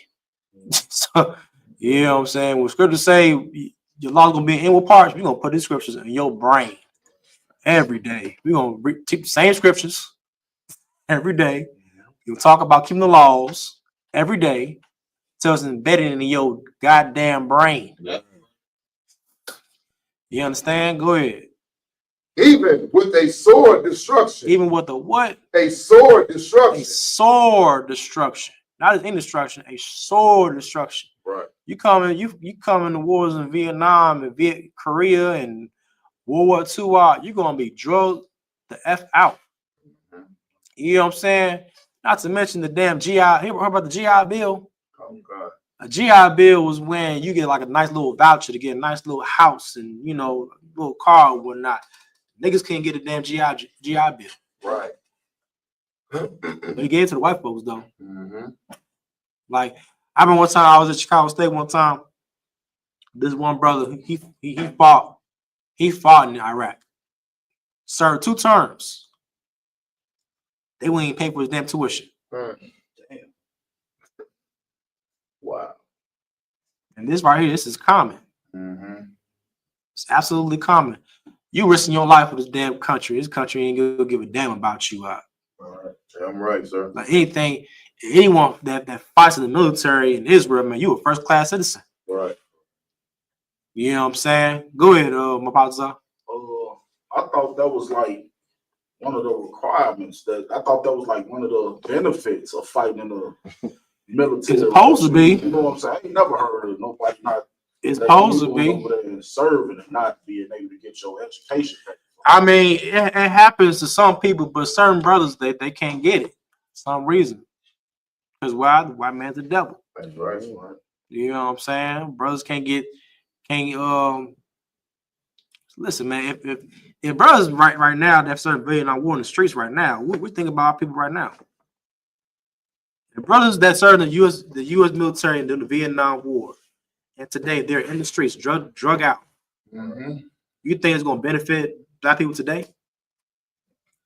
So you know what I'm saying? When scriptures say your law gonna be in inward parts, we're gonna put these scriptures in your brain every day. We're gonna keep the same scriptures every day. You'll talk about keeping the laws every day. So it's embedded in your goddamn brain. Yeah. You understand? Go ahead. Even with a sword destruction. Even with a what? A sword destruction. A sword destruction. Not any destruction, a sword destruction. Right. You come in the wars in Vietnam and Korea and World War II out, you're gonna be drugged the F out. You know what I'm saying? Not to mention the damn GI. Heard about the GI Bill? Oh God. A GI Bill was when you get like a nice little voucher to get a nice little house and, you know, little car or whatnot. Niggas can't get a damn GI Bill. Right. But he gave it to the white folks though. Mm-hmm. Like I remember one time I was at Chicago State one time. This one brother, he fought in Iraq. Served 2 terms. They wouldn't even pay for his damn tuition. Damn. Wow. And this right here, this is common. Mm-hmm. It's absolutely common. You risking your life for this damn country. This country ain't gonna give a damn about you. All right. I'm right, sir. Like anyone that fights in the military in Israel, man, you a first class citizen. Right. You know what I'm saying? Go ahead, Mapaza. I thought that was like one of the requirements. That I thought that was like one of the benefits of fighting in the military. It's supposed to be. You know what I'm saying? I ain't never heard of nobody not. It's supposed to be. Over there and serving and not being able to get your education. I mean, it happens to some people, but certain brothers they can't get it for some reason. Because why? The white man's the devil. That's right. That's right. You know what I'm saying? Brothers can't listen, man. If brothers right now that serve $1 war in the streets right now, we think about our people right now. The brothers that serve the U.S. military and the Vietnam War, and today they're in the streets, drug out. Mm-hmm. You think it's gonna benefit black people today?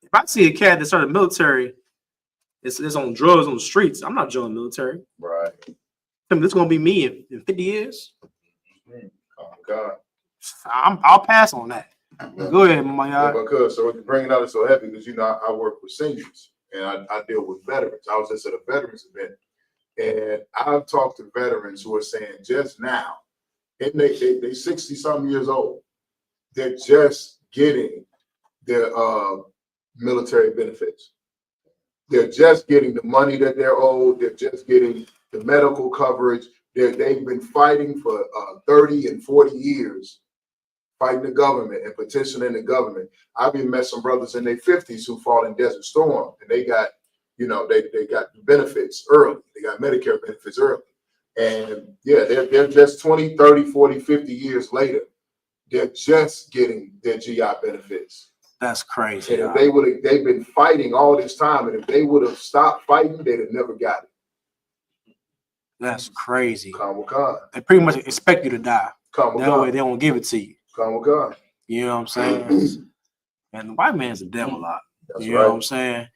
If I see a cat that served the military, it's on drugs on the streets, I'm not joining the military. Right. This is gonna be me in 50 years. Oh God. I'll pass on that. Go ahead, my yeah, because so bringing out is so heavy because I work with seniors and I deal with veterans. I was just at a veterans event and I've talked to veterans who are saying just now, and they 60-something years old, they're just getting their military benefits. They're just getting the money that they're owed. They're just getting the medical coverage. They've been fighting for 30 and 40 years, fighting the government and petitioning the government. I've even met some brothers in their 50s who fought in Desert Storm, and they got, they got benefits early. They got Medicare benefits early. And yeah, they're just 20, 30, 40, 50 years later, they're just getting their GI benefits. That's crazy. And if they've been fighting all this time, and if they would have stopped fighting, they'd have never got it. That's crazy. Khan. They pretty much expect you to die. That way they don't give it to you. Khan. You know what I'm saying? And the white man's a devil a lot. That's you know what I'm saying?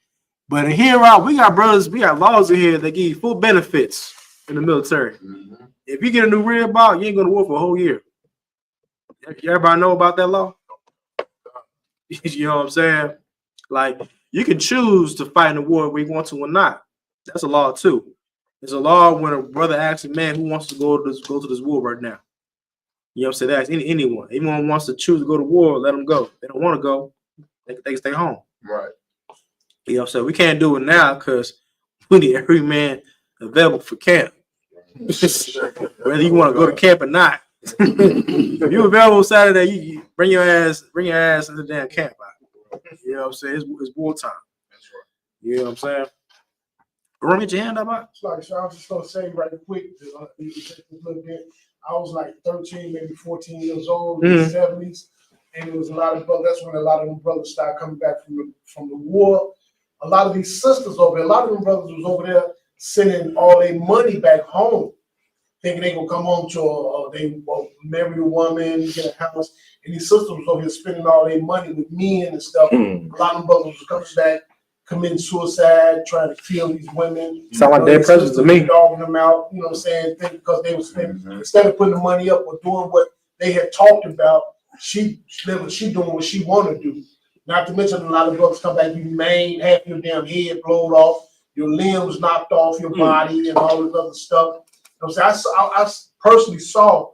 But in here, we got brothers, we got laws in here that give you full benefits in the military. Mm-hmm. If you get a new rib out, you ain't going to war for a whole year. Everybody know about that law? You know what I'm saying? Like, you can choose to fight in the war if we want to or not. That's a law too. There's a law when a brother asks a man who wants to go to this war right now. You know what I'm saying? They ask anyone. Anyone wants to choose to go to war, let them go. If they don't want to go, they can stay home. Right. You know what I'm saying? We can't do it now because we need every man available for camp. Whether you want to go to camp or not. If you're available Saturday, you bring your ass to the damn camp out. You know what I'm saying? It's wartime. That's right. You know what I'm saying? Run, get your hand up, man. So I was just gonna say right quick, I was like 13, maybe 14 years old in the 70s, and it was a lot of brothers. That's when a lot of them brothers started coming back from the war. A lot of these sisters over there, a lot of them brothers was over there sending all their money back home, thinking they gonna come home to they marry a woman, get a house, and these sisters was over here spending all their money with men and stuff. A lot of them brothers was coming back, committing suicide, trying to kill these women. Sound like dead presidents to me. Dogging them out, you know what I'm saying? Because they were spending, instead of putting the money up or doing what they had talked about, she doing what she wanted to do. Not to mention a lot of brothers come back, you maimed, half your damn head blown off, your limbs knocked off your body, and all this other stuff. You know what I'm saying? I personally saw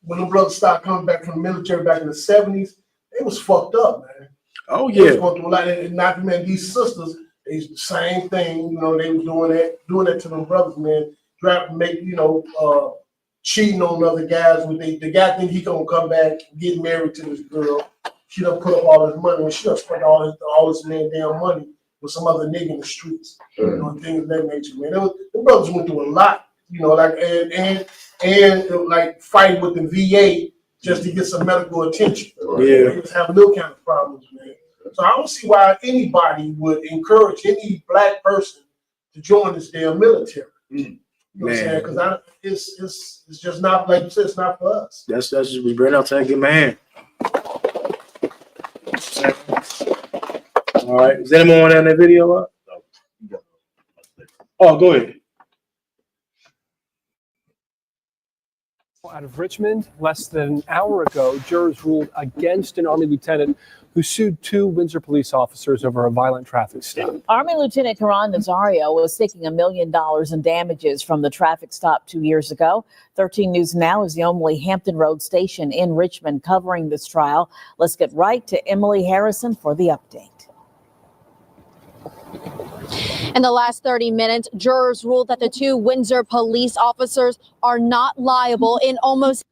when the brothers started coming back from the military back in the 70s, they was fucked up, man. Oh yeah. They was going through a lot, and not to mention these sisters, they the same thing. You know, they was doing that to them brothers, man. Cheating on other guys. When the guy think he gonna come back, get married to this girl. She done put up all this money, and she done spent all this man damn money with some other nigga in the streets. You know, things of that nature, man. The brothers went through a lot. You know, like and like fighting with the VA just to get some medical attention. Yeah. They was having those kind of problems, man. So I don't see why anybody would encourage any black person to join this damn military. You know what I'm saying? Because it's just not, like you said, it's not for us. That's just we bring out to give my hand. All right. Is anyone on that video up? Oh, go ahead. Out of Richmond, less than an hour ago, jurors ruled against an Army lieutenant who sued 2 Windsor police officers over a violent traffic stop. Army Lieutenant Karan Nazario was seeking $1 million in damages from the traffic stop 2 years ago. 13 News Now is the only Hampton Road station in Richmond covering this trial. Let's get right to Emily Harrison for the update. In the last 30 minutes, jurors ruled that the 2 Windsor police officers are not liable in almost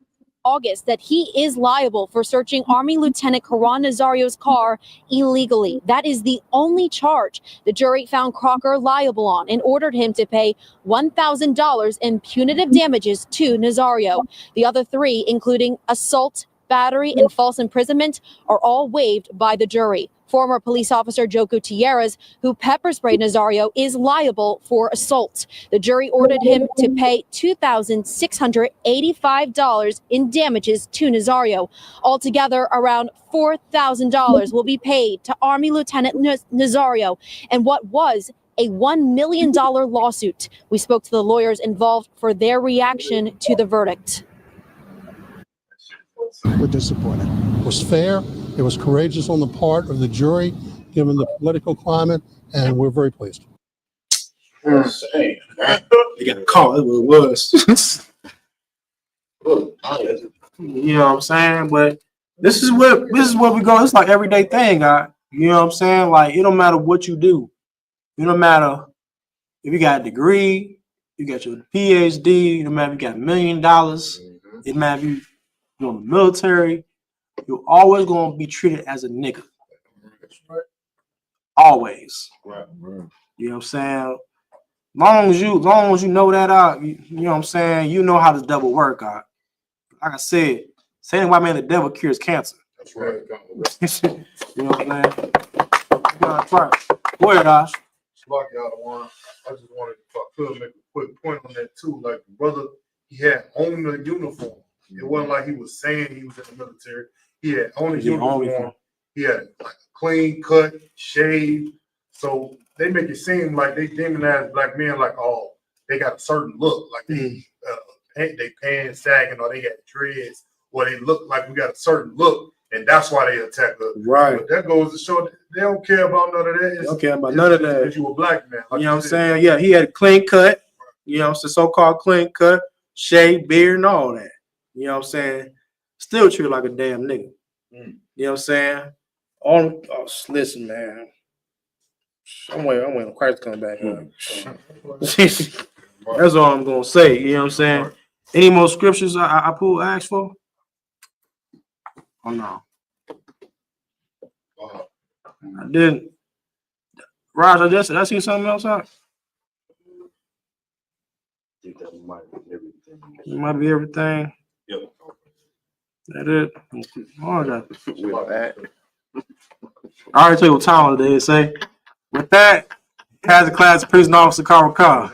August, that he is liable for searching Army Lieutenant Karan Nazario's car illegally. That is the only charge the jury found Crocker liable on and ordered him to pay $1,000 in punitive damages to Nazario. The other 3, including assault, battery, and false imprisonment, are all waived by the jury. Former police officer Joe Gutierrez, who pepper sprayed Nazario, is liable for assault. The jury ordered him to pay $2,685 in damages to Nazario. Altogether, around $4,000 will be paid to Army Lieutenant Nazario and what was a $1 million lawsuit. We spoke to the lawyers involved for their reaction to the verdict. We're disappointed. It was fair. It was courageous on the part of the jury, given the political climate, and we're very pleased. They got caught. It was. You know what I'm saying? But this is where we go. It's like everyday thing, guy. You know what I'm saying? Like it don't matter what you do. It don't matter if you got a degree, you got your PhD. It don't matter if you got $1 million. It matter if you're in the military. You're always gonna be treated as a nigga. Always. Right. You know what I'm saying? Long as you know that out, you know what I'm saying, you know how this devil work out. Like I said, saying white man the devil cures cancer. That's right. You know what I'm saying? That's right. Go ahead, Ash. Like y'all want, I just wanted to, if I could, make a quick point on that too. Like the brother, he had on the uniform. It wasn't like he was saying he was in the military. He had on his uniform. He had like a clean cut, shaved. So they make it seem like they demonize black men like, oh, they got a certain look, like they pants sagging or they got dreads, or they look like we got a certain look, and that's why they attack us. Right. But that goes to show that they don't care about none of that. They don't care about none of that. Because you a black man. Like you know what I'm saying? Yeah, he had a clean cut. You know, it's the so-called clean cut, shave, beard, and all that. You know what I'm saying? Still treated like a damn nigga. You know what I'm saying? Listen, man. I'm waiting on Christ to come back. That's all I'm gonna say. You know what I'm saying? Any more scriptures I pull ask for? Oh no. I didn't. Raj, did I see something else out? I think that might be everything. It might be everything. Yep. That it? All right. I already tell you what time it is. Say, with that, has a class prison officer car.